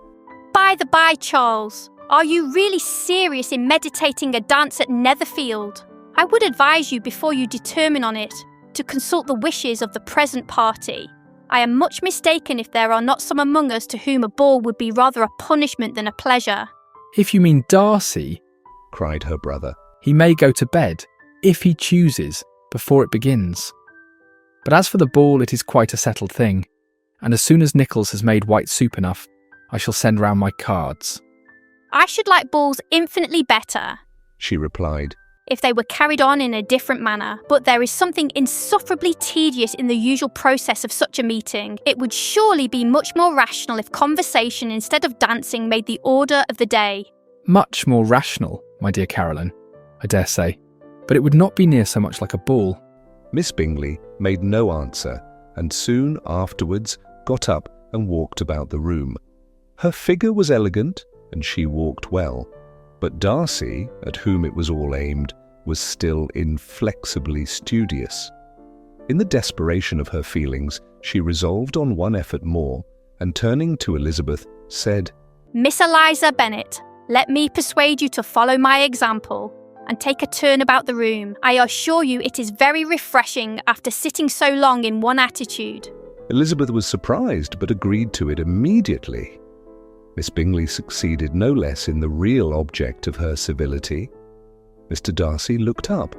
"By the by, Charles, are you really serious in meditating a dance at Netherfield? I would advise you, before you determine on it, to consult the wishes of the present party. I am much mistaken if there are not some among us to whom a ball would be rather a punishment than a pleasure." If you mean Darcy, cried her brother, he may go to bed, if he chooses, before it begins. But as for the ball, it is quite a settled thing, and as soon as Nichols has made white soup enough, I shall send round my cards. "I should like balls infinitely better," she replied, "if they were carried on in a different manner, but there is something insufferably tedious in the usual process of such a meeting. It would surely be much more rational if conversation instead of dancing made the order of the day." Much more rational, my dear Caroline, I dare say, but it would not be near so much like a ball. Miss Bingley made no answer, and soon afterwards got up and walked about the room. Her figure was elegant, and she walked well, but Darcy, at whom it was all aimed, was still inflexibly studious. In the desperation of her feelings, she resolved on one effort more, and turning to Elizabeth, said, "Miss Eliza Bennet, let me persuade you to follow my example and take a turn about the room. I assure you it is very refreshing after sitting so long in one attitude." Elizabeth was surprised, but agreed to it immediately. Miss Bingley succeeded no less in the real object of her civility. Mr. Darcy looked up.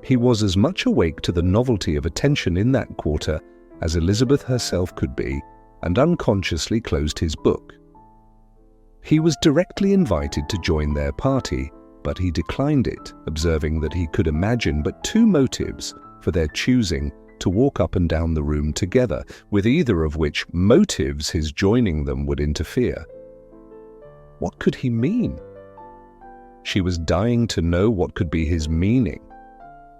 He was as much awake to the novelty of attention in that quarter as Elizabeth herself could be, and unconsciously closed his book. He was directly invited to join their party, but he declined it, observing that he could imagine but two motives for their choosing to walk up and down the room together, with either of which motives his joining them would interfere. What could he mean? She was dying to know what could be his meaning,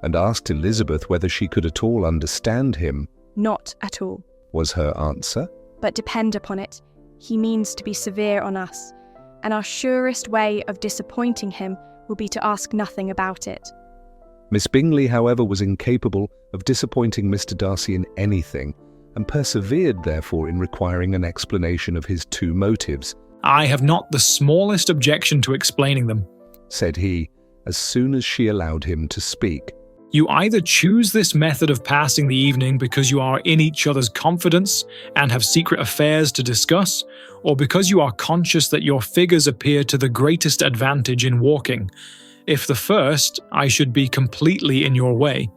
and asked Elizabeth whether she could at all understand him. "Not at all," was her answer. "But depend upon it, he means to be severe on us, and our surest way of disappointing him will be to ask nothing about it." Miss Bingley, however, was incapable of disappointing Mr. Darcy in anything, and persevered therefore in requiring an explanation of his two motives. "I have not the smallest objection to explaining them," said he, as soon as she allowed him to speak. "You either choose this method of passing the evening because you are in each other's confidence and have secret affairs to discuss, or because you are conscious that your figures appear to the greatest advantage in walking. If the first, I should be completely in your way,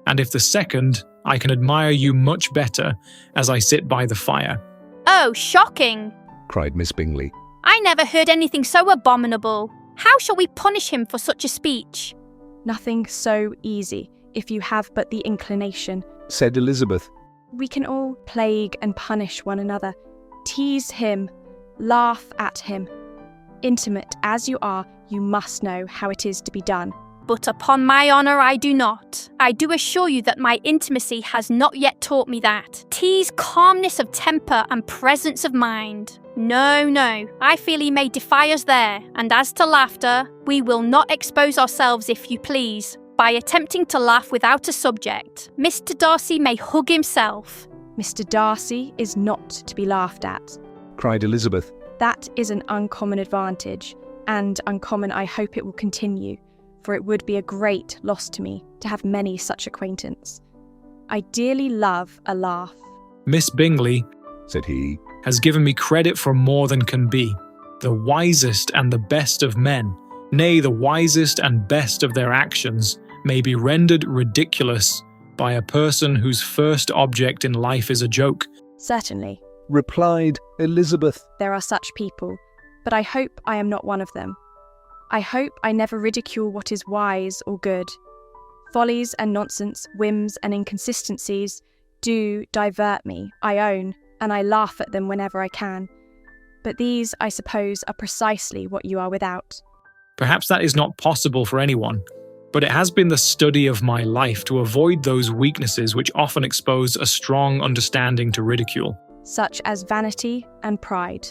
and if the second, I can admire you much better as I sit by the fire." "Oh, shocking!" cried Miss Bingley. "I never heard anything so abominable. How shall we punish him for such a speech?" "Nothing so easy, if you have but the inclination," said Elizabeth. "We can all plague and punish one another, tease him, laugh at him. Intimate as you are, you must know how it is to be done." But upon my honour, I do not. I do assure you that my intimacy has not yet taught me that. T's calmness of temper and presence of mind. No, I feel he may defy us there. And as to laughter, we will not expose ourselves, if you please, by attempting to laugh without a subject. Mr. Darcy may hug himself. Mr. Darcy is not to be laughed at, cried Elizabeth. That is an uncommon advantage, and uncommon I hope it will continue, for it would be a great loss to me to have many such acquaintance. I dearly love a laugh. Miss Bingley, said he, has given me credit for more than can be. The wisest and the best of men, nay, the wisest and best of their actions, may be rendered ridiculous by a person whose first object in life is a joke. Certainly, replied Elizabeth. There are such people, but I hope I am not one of them. I hope I never ridicule what is wise or good. Follies and nonsense, whims and inconsistencies do divert me, I own, and I laugh at them whenever I can. But these, I suppose, are precisely what you are without. Perhaps that is not possible for anyone, but it has been the study of my life to avoid those weaknesses which often expose a strong understanding to ridicule. Such as vanity and pride.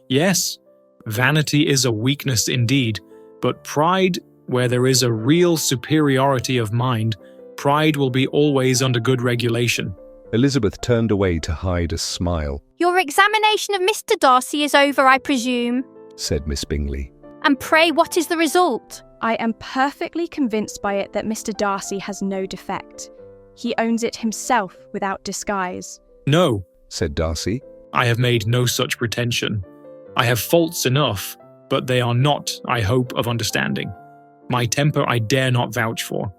Yes, vanity is a weakness indeed, but pride, where there is a real superiority of mind, pride will be always under good regulation. Elizabeth turned away to hide a smile. Your examination of Mr. Darcy is over, I presume, said Miss Bingley. And pray, what is the result? I am perfectly convinced by it that Mr. Darcy has no defect. He owns it himself without disguise. No, said Darcy. I have made no such pretension. I have faults enough, but they are not, I hope, of understanding. My temper I dare not vouch for.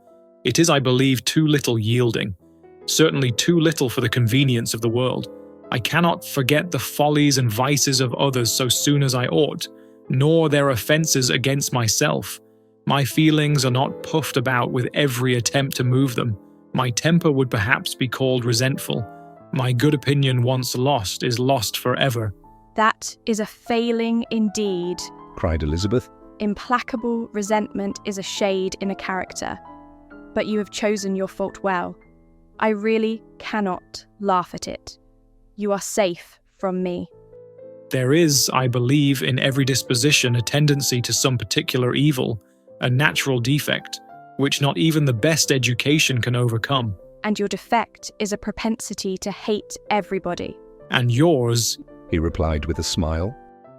It is, I believe, too little yielding. Certainly too little for the convenience of the world. I cannot forget the follies and vices of others so soon as I ought, nor their offences against myself. My feelings are not puffed about with every attempt to move them. My temper would perhaps be called resentful. My good opinion once lost is lost forever. That is a failing indeed, cried Elizabeth. Implacable resentment is a shade in a character, but you have chosen your fault well. I really cannot laugh at it. You are safe from me. There is, I believe, in every disposition a tendency to some particular evil, a natural defect, which not even the best education can overcome. And your defect is a propensity to hate everybody. And yours, he replied with a smile,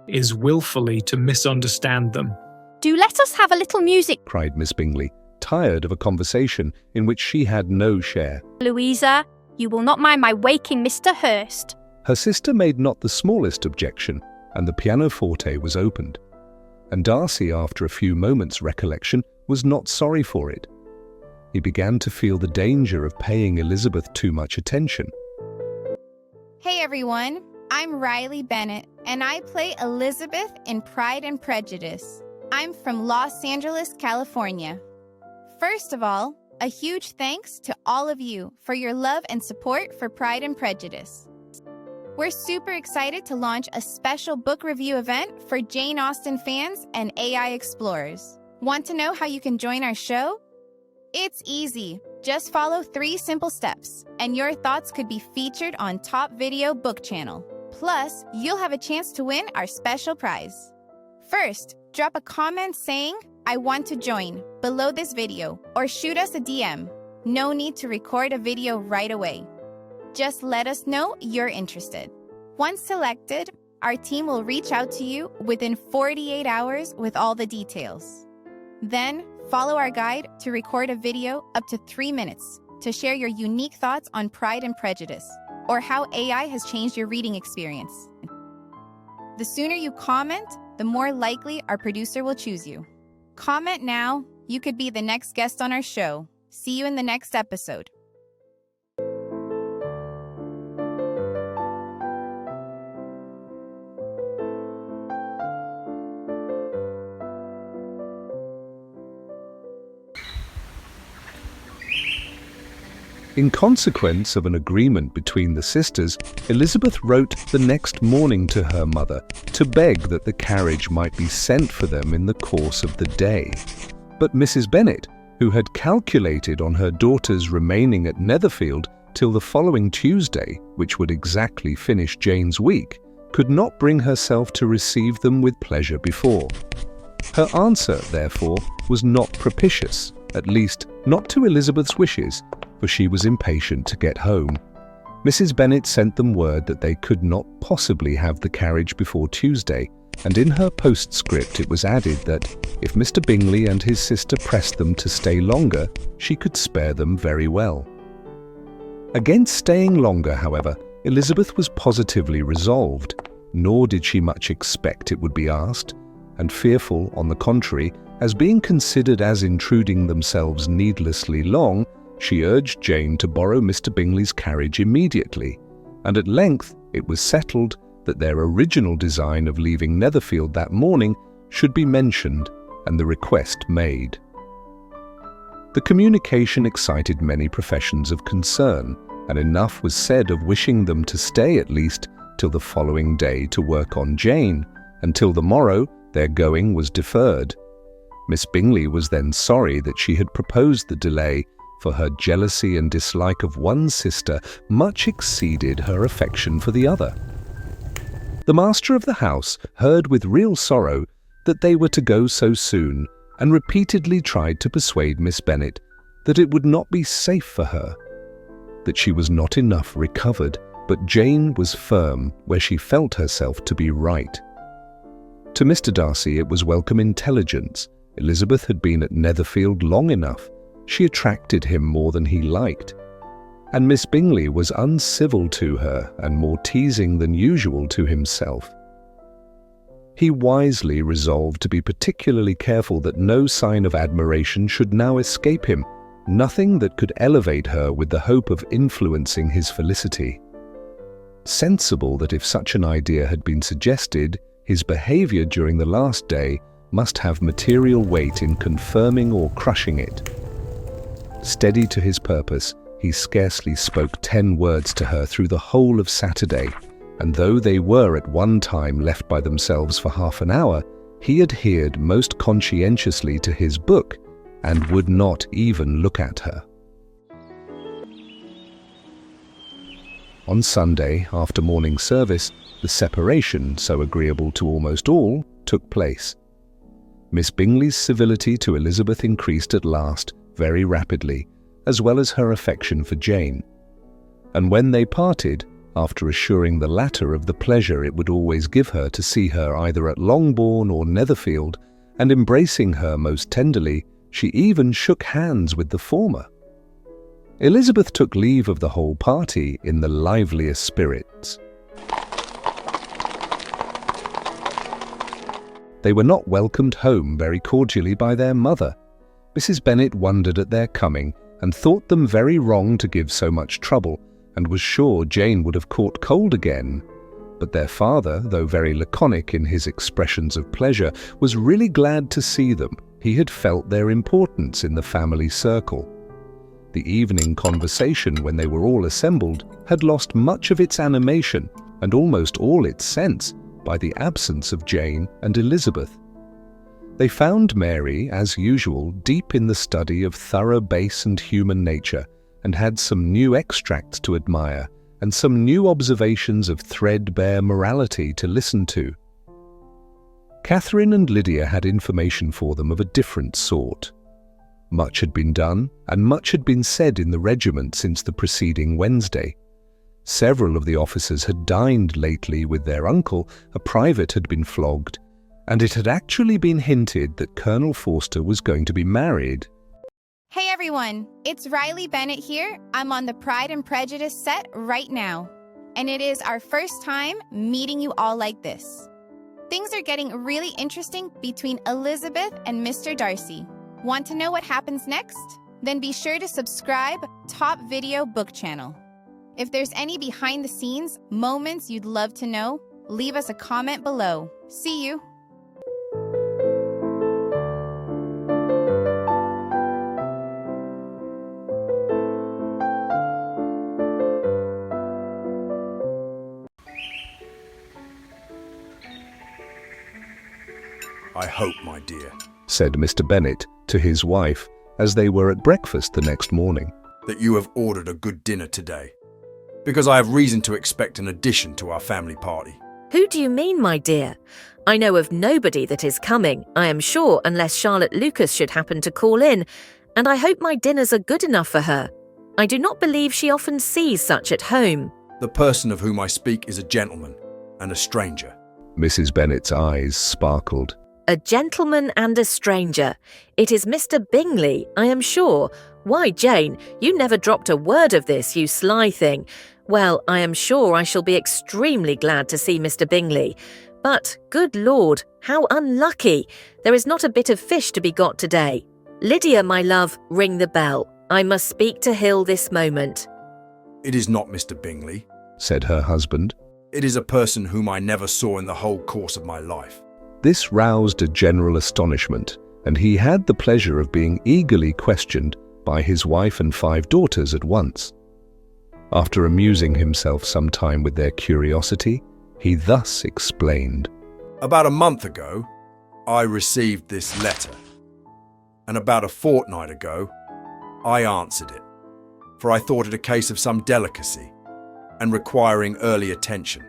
is willfully to misunderstand them. Do let us have a little music, cried Miss Bingley, tired of a conversation in which she had no share. Louisa, you will not mind my waking Mr. Hurst. Her sister made not the smallest objection, and the pianoforte was opened. And Darcy, after a few moments' recollection, was not sorry for it. He began to feel the danger of paying Elizabeth too much attention. Hey everyone, I'm Riley Bennet, and I play Elizabeth in Pride and Prejudice. I'm from Los Angeles, California. First of all, a huge thanks to all of you for your love and support for Pride and Prejudice. We're super excited to launch a special book review event for Jane Austen fans and AI explorers. Want to know how you can join our show? It's easy. Just follow 3 simple steps, and your thoughts could be featured on Top Video Book Channel. Plus, you'll have a chance to win our special prize. First, drop a comment saying, "I want to join," below this video, or shoot us a DM. No need to record a video right away. Just let us know you're interested. Once selected, our team will reach out to you within 48 hours with all the details. Then, follow our guide to record a video up to 3 minutes to share your unique thoughts on Pride and Prejudice, or how AI has changed your reading experience. The sooner you comment, the more likely our producer will choose you. Comment now, you could be the next guest on our show. See you in the next episode. In consequence of an agreement between the sisters, Elizabeth wrote the next morning to her mother to beg that the carriage might be sent for them in the course of the day. But Mrs. Bennet, who had calculated on her daughters remaining at Netherfield till the following Tuesday, which would exactly finish Jane's week, could not bring herself to receive them with pleasure before. Her answer, therefore, was not propitious, at least not to Elizabeth's wishes, for she was impatient to get home. Mrs. Bennet sent them word that they could not possibly have the carriage before Tuesday, and in her postscript it was added that if Mr. Bingley and his sister pressed them to stay longer, she could spare them very well. Against staying longer, however, Elizabeth was positively resolved, nor did she much expect it would be asked, and fearful, on the contrary, as being considered as intruding themselves needlessly long, she urged Jane to borrow Mr. Bingley's carriage immediately, and at length it was settled that their original design of leaving Netherfield that morning should be mentioned and the request made. The communication excited many professions of concern, and enough was said of wishing them to stay at least till the following day to work on Jane, until the morrow their going was deferred. Miss Bingley was then sorry that she had proposed the delay, for her jealousy and dislike of one sister much exceeded her affection for the other. The master of the house heard with real sorrow that they were to go so soon, and repeatedly tried to persuade Miss Bennet that it would not be safe for her, that she was not enough recovered, but Jane was firm where she felt herself to be right. To Mr. Darcy it was welcome intelligence. Elizabeth had been at Netherfield long enough. She attracted him more than he liked, and Miss Bingley was uncivil to her and more teasing than usual to himself. He wisely resolved to be particularly careful that no sign of admiration should now escape him, nothing that could elevate her with the hope of influencing his felicity. Sensible that if such an idea had been suggested, his behaviour during the last day must have material weight in confirming or crushing it. Steady to his purpose, he scarcely spoke 10 words to her through the whole of Saturday, and though they were at one time left by themselves for half an hour, he adhered most conscientiously to his book and would not even look at her. On Sunday, after morning service, the separation, so agreeable to almost all, took place. Miss Bingley's civility to Elizabeth increased at last very rapidly, as well as her affection for Jane. And when they parted, after assuring the latter of the pleasure it would always give her to see her either at Longbourn or Netherfield, and embracing her most tenderly, she even shook hands with the former. Elizabeth took leave of the whole party in the liveliest spirits. They were not welcomed home very cordially by their mother. Mrs. Bennet wondered at their coming, and thought them very wrong to give so much trouble, and was sure Jane would have caught cold again. But their father, though very laconic in his expressions of pleasure, was really glad to see them. He had felt their importance in the family circle. The evening conversation, when they were all assembled, had lost much of its animation and almost all its sense by the absence of Jane and Elizabeth. They found Mary, as usual, deep in the study of thorough base and human nature, and had some new extracts to admire, and some new observations of threadbare morality to listen to. Catherine and Lydia had information for them of a different sort. Much had been done, and much had been said in the regiment since the preceding Wednesday. Several of the officers had dined lately with their uncle, a private had been flogged, and it had actually been hinted that Colonel Forster was going to be married. Hey everyone, it's Riley Bennet here. I'm on the Pride and Prejudice set right now, and it is our first time meeting you all like this. Things are getting really interesting between Elizabeth and Mr. Darcy. Want to know what happens next? Then be sure to subscribe Top Videobook channel. If there's any behind-the-scenes moments you'd love to know, leave us a comment below. See you! I hope, my dear, said Mr. Bennet, to his wife as they were at breakfast the next morning. "That you have ordered a good dinner today, because I have reason to expect an addition to our family party." Who do you mean, my dear? I know of nobody that is coming, I am sure, unless Charlotte Lucas should happen to call in, and I hope my dinners are good enough for her. I do not believe she often sees such at home. "The person of whom I speak is a gentleman and a stranger." Mrs. Bennet's eyes sparkled. A gentleman and a stranger. It is Mr. Bingley, I am sure. Why, Jane, you never dropped a word of this, you sly thing. Well, I am sure I shall be extremely glad to see Mr. Bingley. But, good Lord, how unlucky! There is not a bit of fish to be got today. Lydia, my love, ring the bell. I must speak to Hill this moment. "It is not Mr. Bingley," said her husband. "It is a person whom I never saw in the whole course of my life." This roused a general astonishment, and he had the pleasure of being eagerly questioned by his wife and 5 daughters at once. After amusing himself some time with their curiosity, he thus explained. "About a month ago, I received this letter, and about a fortnight ago, I answered it, for I thought it a case of some delicacy and requiring early attention.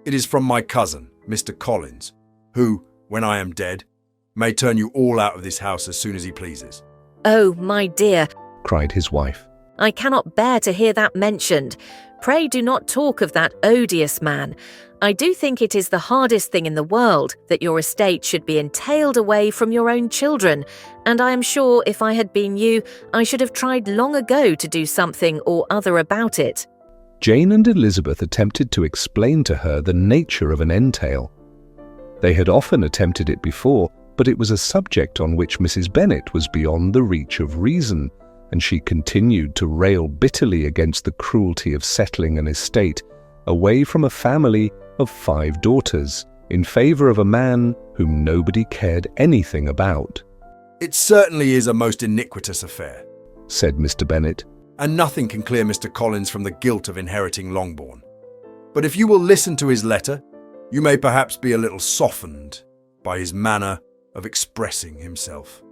It is from my cousin, Mr. Collins, who, when I am dead, may turn you all out of this house as soon as he pleases." "Oh, my dear," cried his wife. "I cannot bear to hear that mentioned. Pray do not talk of that odious man. I do think it is the hardest thing in the world that your estate should be entailed away from your own children, and I am sure if I had been you, I should have tried long ago to do something or other about it." Jane and Elizabeth attempted to explain to her the nature of an entail. They had often attempted it before, but it was a subject on which Mrs. Bennet was beyond the reach of reason, and she continued to rail bitterly against the cruelty of settling an estate away from a family of 5 daughters in favour of a man whom nobody cared anything about. "It certainly is a most iniquitous affair," said Mr. Bennet, "and nothing can clear Mr. Collins from the guilt of inheriting Longbourn. But if you will listen to his letter, you may perhaps be a little softened by his manner of expressing himself."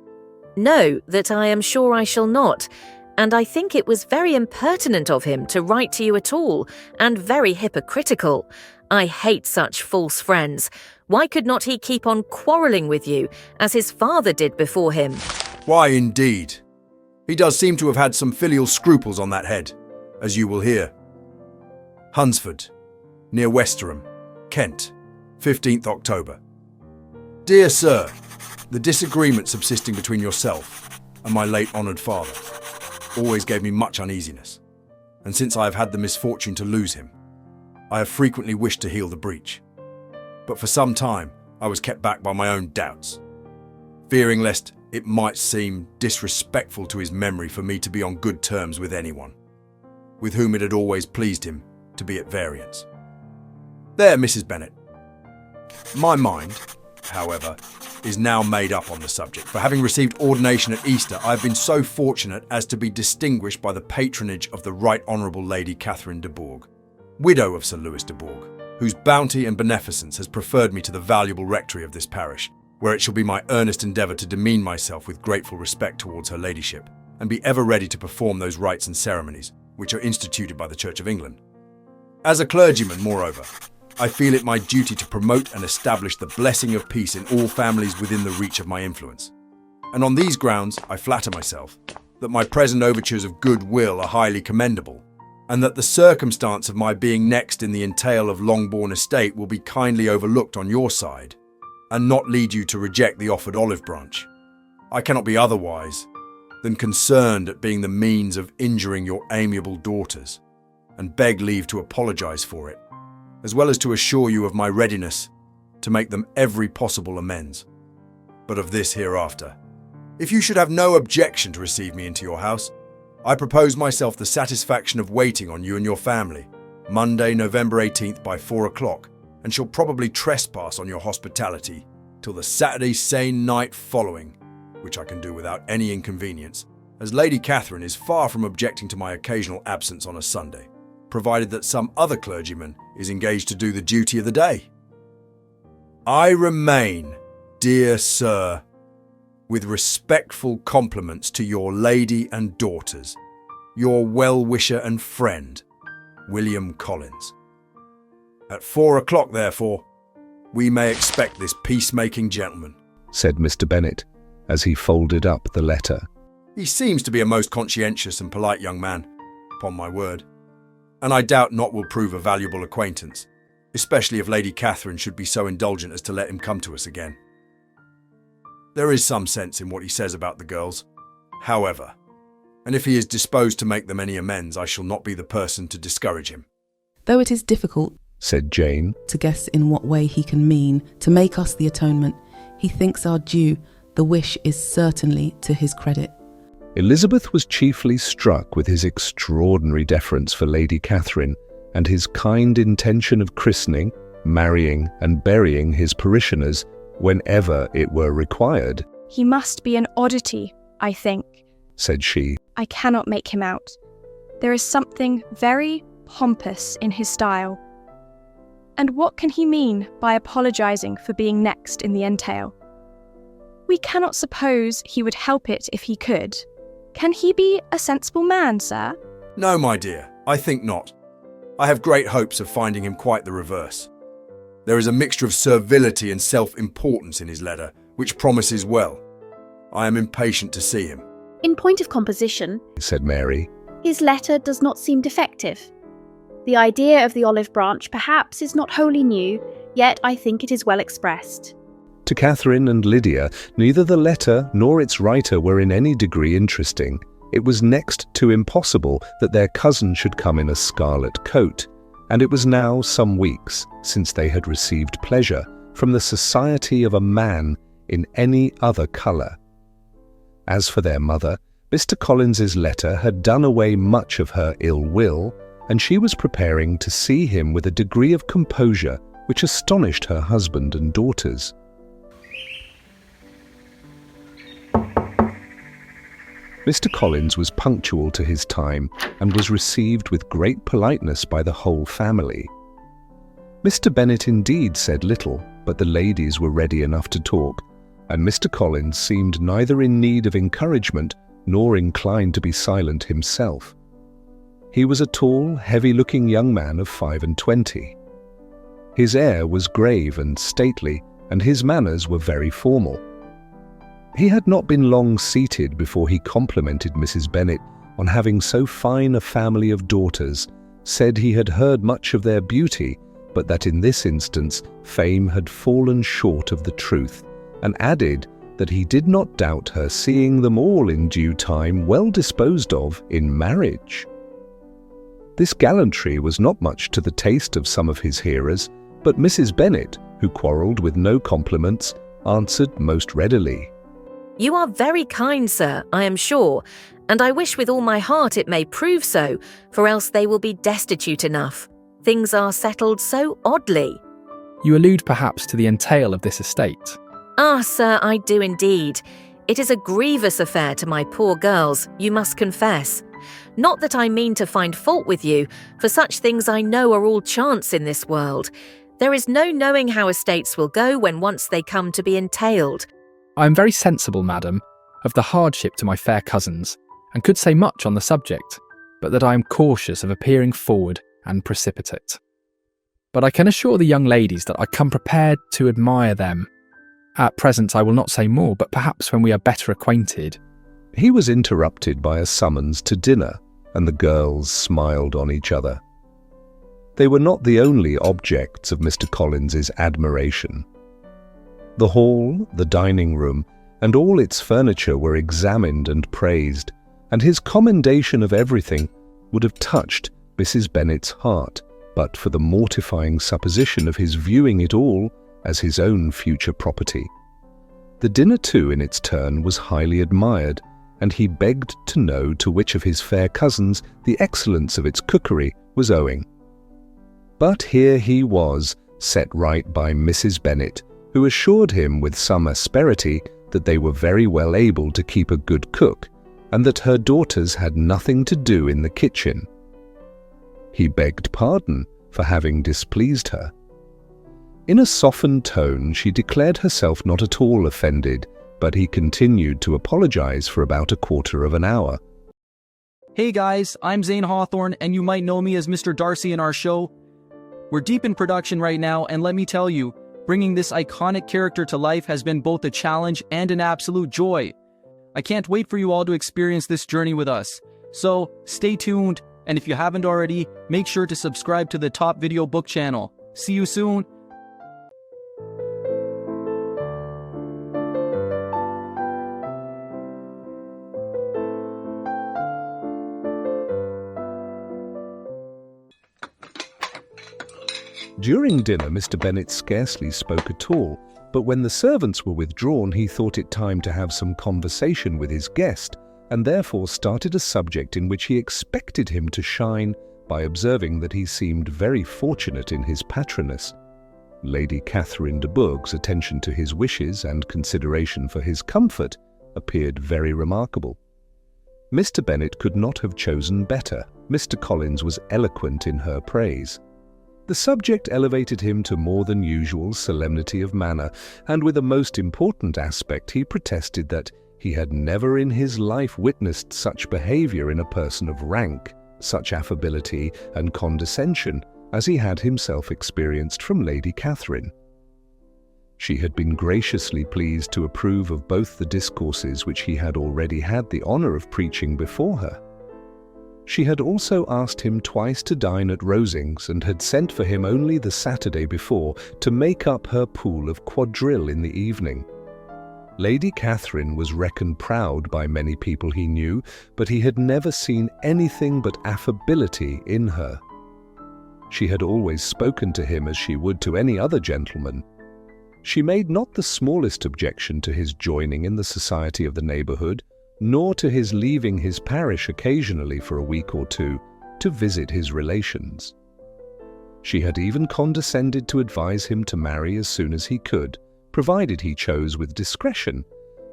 "No, that I am sure I shall not. And I think it was very impertinent of him to write to you at all, and very hypocritical. I hate such false friends. Why could not he keep on quarrelling with you, as his father did before him?" "Why, indeed. He does seem to have had some filial scruples on that head, as you will hear. Hunsford, near Westerham, Kent, 15th October. Dear Sir, the disagreement subsisting between yourself and my late honoured father always gave me much uneasiness, and since I have had the misfortune to lose him, I have frequently wished to heal the breach. But for some time I was kept back by my own doubts, fearing lest it might seem disrespectful to his memory for me to be on good terms with anyone, with whom it had always pleased him to be at variance. There, Mrs. Bennet. My mind, however, is now made up on the subject, for having received ordination at Easter, I have been so fortunate as to be distinguished by the patronage of the Right Honourable Lady Catherine de Bourgh, widow of Sir Louis de Bourgh, whose bounty and beneficence has preferred me to the valuable rectory of this parish, where it shall be my earnest endeavour to demean myself with grateful respect towards her ladyship, and be ever ready to perform those rites and ceremonies which are instituted by the Church of England. As a clergyman, moreover, I feel it my duty to promote and establish the blessing of peace in all families within the reach of my influence. And on these grounds, I flatter myself that my present overtures of goodwill are highly commendable, and that the circumstance of my being next in the entail of Longbourn estate will be kindly overlooked on your side, and not lead you to reject the offered olive branch. I cannot be otherwise than concerned at being the means of injuring your amiable daughters, and beg leave to apologise for it, as well as to assure you of my readiness to make them every possible amends. But of this hereafter. If you should have no objection to receive me into your house, I propose myself the satisfaction of waiting on you and your family, Monday, November 18th by 4 o'clock, and shall probably trespass on your hospitality till the Saturday sane night following, which I can do without any inconvenience, as Lady Catherine is far from objecting to my occasional absence on a Sunday, provided that some other clergyman is engaged to do the duty of the day. I remain, dear Sir, with respectful compliments to your lady and daughters, your well-wisher and friend, William Collins. At 4 o'clock, therefore, we may expect this peacemaking gentleman, said Mr. Bennet, as he folded up the letter. He seems to be a most conscientious and polite young man, upon my word, and I doubt not will prove a valuable acquaintance, especially if Lady Catherine should be so indulgent as to let him come to us again. There is some sense in what he says about the girls, however, and if he is disposed to make them any amends, I shall not be the person to discourage him. Though it is difficult, said Jane, to guess in what way he can mean to make us the atonement he thinks our due, the wish is certainly to his credit. Elizabeth was chiefly struck with his extraordinary deference for Lady Catherine and his kind intention of christening, marrying and burying his parishioners whenever it were required. He must be an oddity, I think, said she. I cannot make him out. There is something very pompous in his style. And what can he mean by apologising for being next in the entail? We cannot suppose he would help it if he could. Can he be a sensible man, sir? No, my dear, I think not. I have great hopes of finding him quite the reverse. There is a mixture of servility and self-importance in his letter, which promises well. I am impatient to see him. In point of composition, said Mary, his letter does not seem defective. The idea of the olive branch perhaps is not wholly new, yet I think it is well expressed. To Catherine and Lydia, neither the letter nor its writer were in any degree interesting. It was next to impossible that their cousin should come in a scarlet coat, and it was now some weeks since they had received pleasure from the society of a man in any other colour. As for their mother, Mr. Collins's letter had done away much of her ill will, and she was preparing to see him with a degree of composure which astonished her husband and daughters. Mr. Collins was punctual to his time and was received with great politeness by the whole family. Mr. Bennet indeed said little, but the ladies were ready enough to talk, and Mr. Collins seemed neither in need of encouragement nor inclined to be silent himself. He was a tall, heavy-looking young man of 25. His air was grave and stately, and his manners were very formal. He had not been long seated before he complimented Mrs. Bennet on having so fine a family of daughters, said he had heard much of their beauty, but that in this instance fame had fallen short of the truth, and added that he did not doubt her seeing them all in due time well disposed of in marriage. This gallantry was not much to the taste of some of his hearers, but Mrs. Bennet, who quarrelled with no compliments, answered most readily. You are very kind, sir, I am sure, and I wish with all my heart it may prove so, for else they will be destitute enough. Things are settled so oddly. You allude perhaps to the entail of this estate. Ah, sir, I do indeed. It is a grievous affair to my poor girls, you must confess. Not that I mean to find fault with you, for such things I know are all chance in this world. There is no knowing how estates will go when once they come to be entailed. I am very sensible, madam, of the hardship to my fair cousins, and could say much on the subject, but that I am cautious of appearing forward and precipitate. But I can assure the young ladies that I come prepared to admire them. At present I will not say more, but perhaps when we are better acquainted. He was interrupted by a summons to dinner, and the girls smiled on each other. They were not the only objects of Mr. Collins's admiration. The hall, the dining room, and all its furniture were examined and praised, and his commendation of everything would have touched Mrs. Bennet's heart, but for the mortifying supposition of his viewing it all as his own future property. The dinner, too, in its turn, was highly admired, and he begged to know to which of his fair cousins the excellence of its cookery was owing. But here he was, set right by Mrs. Bennet, who assured him with some asperity that they were very well able to keep a good cook, and that her daughters had nothing to do in the kitchen. He begged pardon for having displeased her. In a softened tone she declared herself not at all offended, but he continued to apologize for about a quarter of an hour. Hey guys, I'm Zane Hawthorne, and you might know me as Mr. Darcy in our show. We're deep in production right now, and let me tell you, bringing this iconic character to life has been both a challenge and an absolute joy. I can't wait for you all to experience this journey with us. So, stay tuned, and if you haven't already, make sure to subscribe to the Top Videobook channel. See you soon! During dinner, Mr. Bennet scarcely spoke at all, but when the servants were withdrawn, he thought it time to have some conversation with his guest, and therefore started a subject in which he expected him to shine by observing that he seemed very fortunate in his patroness. Lady Catherine de Bourgh's attention to his wishes and consideration for his comfort appeared very remarkable. Mr. Bennet could not have chosen better. Mr. Collins was eloquent in her praise. The subject elevated him to more than usual solemnity of manner, and with a most important aspect he protested that he had never in his life witnessed such behaviour in a person of rank, such affability and condescension as he had himself experienced from Lady Catherine. She had been graciously pleased to approve of both the discourses which he had already had the honour of preaching before her. She had also asked him twice to dine at Rosings, and had sent for him only the Saturday before to make up her pool of quadrille in the evening. Lady Catherine was reckoned proud by many people he knew, but he had never seen anything but affability in her. She had always spoken to him as she would to any other gentleman. She made not the smallest objection to his joining in the society of the neighbourhood, nor to his leaving his parish occasionally for a week or two to visit his relations. She had even condescended to advise him to marry as soon as he could, provided he chose with discretion,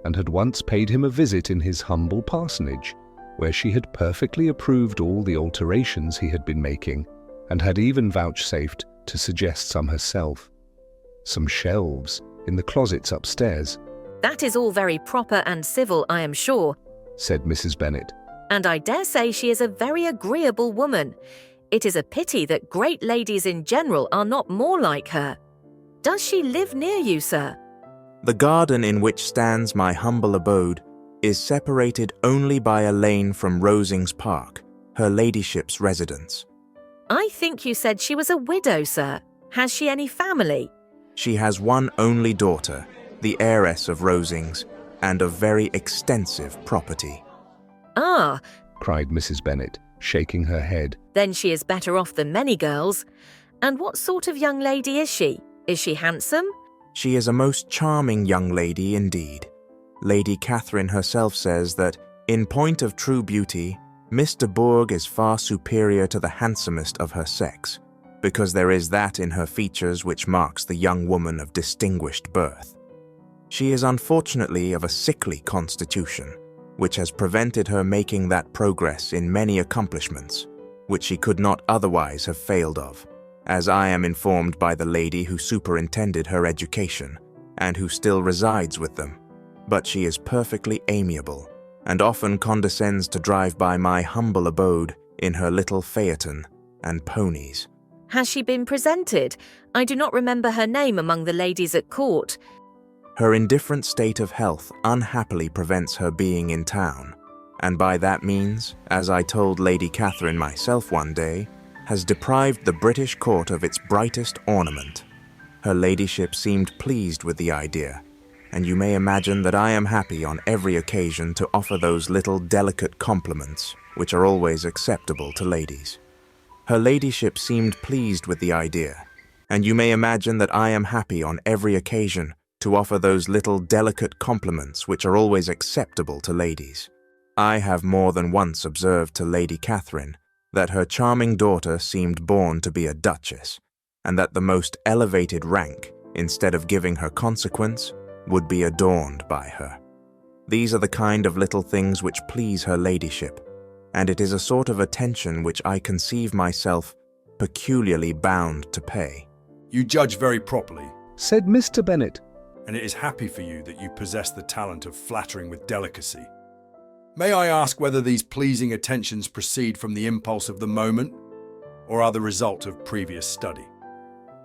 and had once paid him a visit in his humble parsonage, where she had perfectly approved all the alterations he had been making, and had even vouchsafed to suggest some herself. Some shelves in the closets upstairs. That is all very proper and civil, I am sure, said Mrs. Bennet. And I dare say she is a very agreeable woman. It is a pity that great ladies in general are not more like her. Does she live near you, sir? The garden in which stands my humble abode is separated only by a lane from Rosings Park, her ladyship's residence. I think you said she was a widow, sir. Has she any family? She has one only daughter, the heiress of Rosings, and of very extensive property. Ah, cried Mrs. Bennet, shaking her head. Then she is better off than many girls. And what sort of young lady is she? Is she handsome? She is a most charming young lady indeed. Lady Catherine herself says that, in point of true beauty, Miss de Bourgh is far superior to the handsomest of her sex, because there is that in her features which marks the young woman of distinguished birth. She is unfortunately of a sickly constitution, which has prevented her making that progress in many accomplishments, which she could not otherwise have failed of, as I am informed by the lady who superintended her education, and who still resides with them. But she is perfectly amiable, and often condescends to drive by my humble abode in her little phaeton and ponies. Has she been presented? I do not remember her name among the ladies at court. Her indifferent state of health unhappily prevents her being in town, and by that means, as I told Lady Catherine myself one day, has deprived the British court of its brightest ornament. Her ladyship seemed pleased with the idea, and you may imagine that I am happy on every occasion to offer those little delicate compliments which are always acceptable to ladies. Her ladyship seemed pleased with the idea, and you may imagine that I am happy on every occasion to offer those little delicate compliments which are always acceptable to ladies. I have more than once observed to Lady Catherine that her charming daughter seemed born to be a duchess, and that the most elevated rank, instead of giving her consequence, would be adorned by her. These are the kind of little things which please her ladyship, and it is a sort of attention which I conceive myself peculiarly bound to pay. You judge very properly, said Mr. Bennet. and it is happy for you that you possess the talent of flattering with delicacy. May I ask whether these pleasing attentions proceed from the impulse of the moment, or are the result of previous study?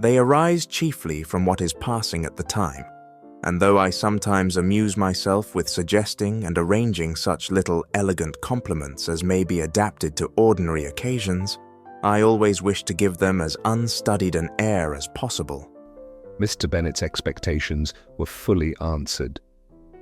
They arise chiefly from what is passing at the time, and though I sometimes amuse myself with suggesting and arranging such little elegant compliments as may be adapted to ordinary occasions, I always wish to give them as unstudied an air as possible. Mr. Bennet's expectations were fully answered.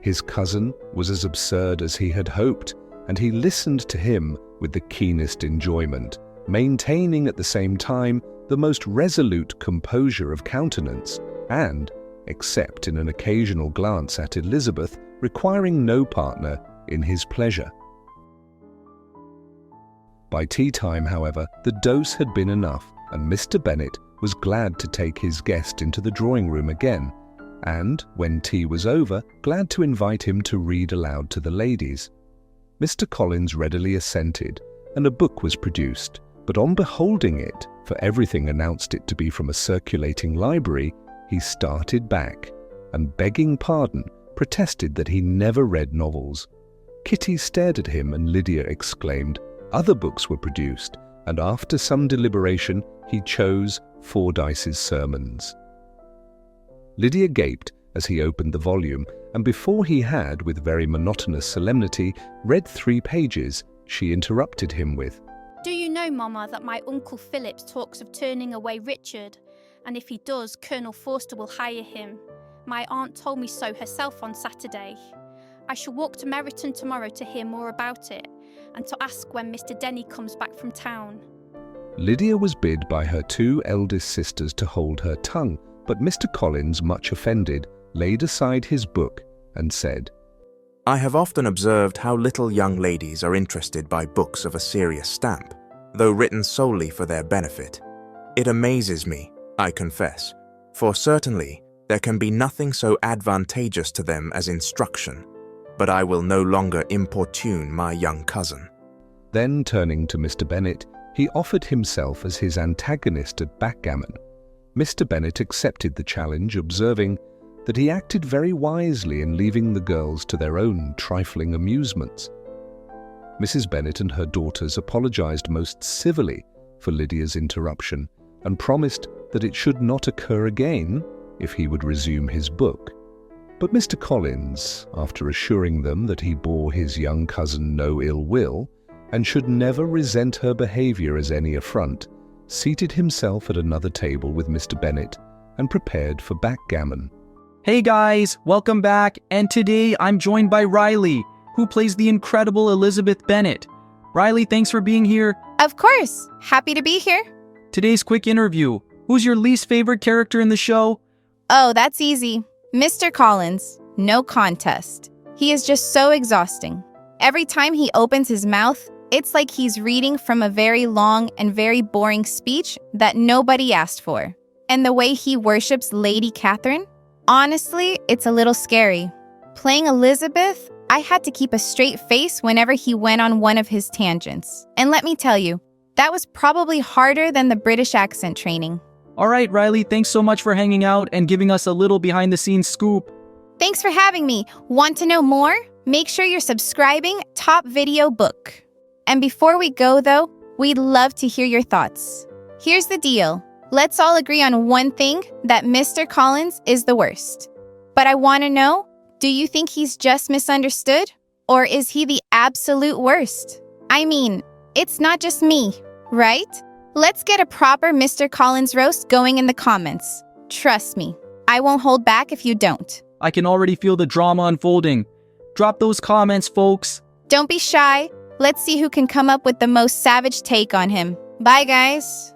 His cousin was as absurd as he had hoped, and he listened to him with the keenest enjoyment, maintaining at the same time the most resolute composure of countenance, and, except in an occasional glance at Elizabeth, requiring no partner in his pleasure. By tea time, however, the dose had been enough, and Mr. Bennet was glad to take his guest into the drawing-room again, and, when tea was over, glad to invite him to read aloud to the ladies. Mr. Collins readily assented, and a book was produced, but on beholding it, for everything announced it to be from a circulating library, he started back, and begging pardon, protested that he never read novels. Kitty stared at him, and Lydia exclaimed. Other books were produced, and after some deliberation, he chose Fordyce's Sermons. Lydia gaped as he opened the volume, and before he had, with very monotonous solemnity, read 3 pages, she interrupted him with, "Do you know, Mama, that my Uncle Philip talks of turning away Richard? And if he does, Colonel Forster will hire him. My aunt told me so herself on Saturday. I shall walk to Meryton tomorrow to hear more about it, and to ask when Mr. Denny comes back from town." Lydia was bid by her 2 eldest sisters to hold her tongue, but Mr. Collins, much offended, laid aside his book and said, I have often observed how little young ladies are interested by books of a serious stamp, though written solely for their benefit. It amazes me, I confess, for certainly there can be nothing so advantageous to them as instruction, but I will no longer importune my young cousin. Then, turning to Mr. Bennet, he offered himself as his antagonist at backgammon. Mr. Bennet accepted the challenge, observing that he acted very wisely in leaving the girls to their own trifling amusements. Mrs. Bennet and her daughters apologized most civilly for Lydia's interruption, and promised that it should not occur again if he would resume his book. But Mr. Collins, after assuring them that he bore his young cousin no ill will, and should never resent her behaviour as any affront, seated himself at another table with Mr. Bennet, and prepared for backgammon. Hey guys, welcome back, and today I'm joined by Riley, who plays the incredible Elizabeth Bennet. Riley, thanks for being here. Of course, happy to be here. Today's quick interview. Who's your least favorite character in the show? Oh, that's easy. Mr. Collins, no contest. He is just so exhausting. Every time he opens his mouth, it's like he's reading from a very long and very boring speech that nobody asked for. And the way he worships Lady Catherine? Honestly, it's a little scary. Playing Elizabeth, I had to keep a straight face whenever he went on one of his tangents. And let me tell you, that was probably harder than the British accent training. All right, Riley, thanks so much for hanging out and giving us a little behind-the-scenes scoop. Thanks for having me. Want to know more? Make sure you're subscribing Top Videobook. And before we go, though, we'd love to hear your thoughts. Here's the deal. Let's all agree on one thing, that Mr. Collins is the worst. But I want to know, do you think he's just misunderstood? Or is he the absolute worst? I mean, it's not just me, right? Let's get a proper Mr. Collins roast going in the comments. Trust me, I won't hold back if you don't. I can already feel the drama unfolding. Drop those comments, folks. Don't be shy. Let's see who can come up with the most savage take on him. Bye, guys.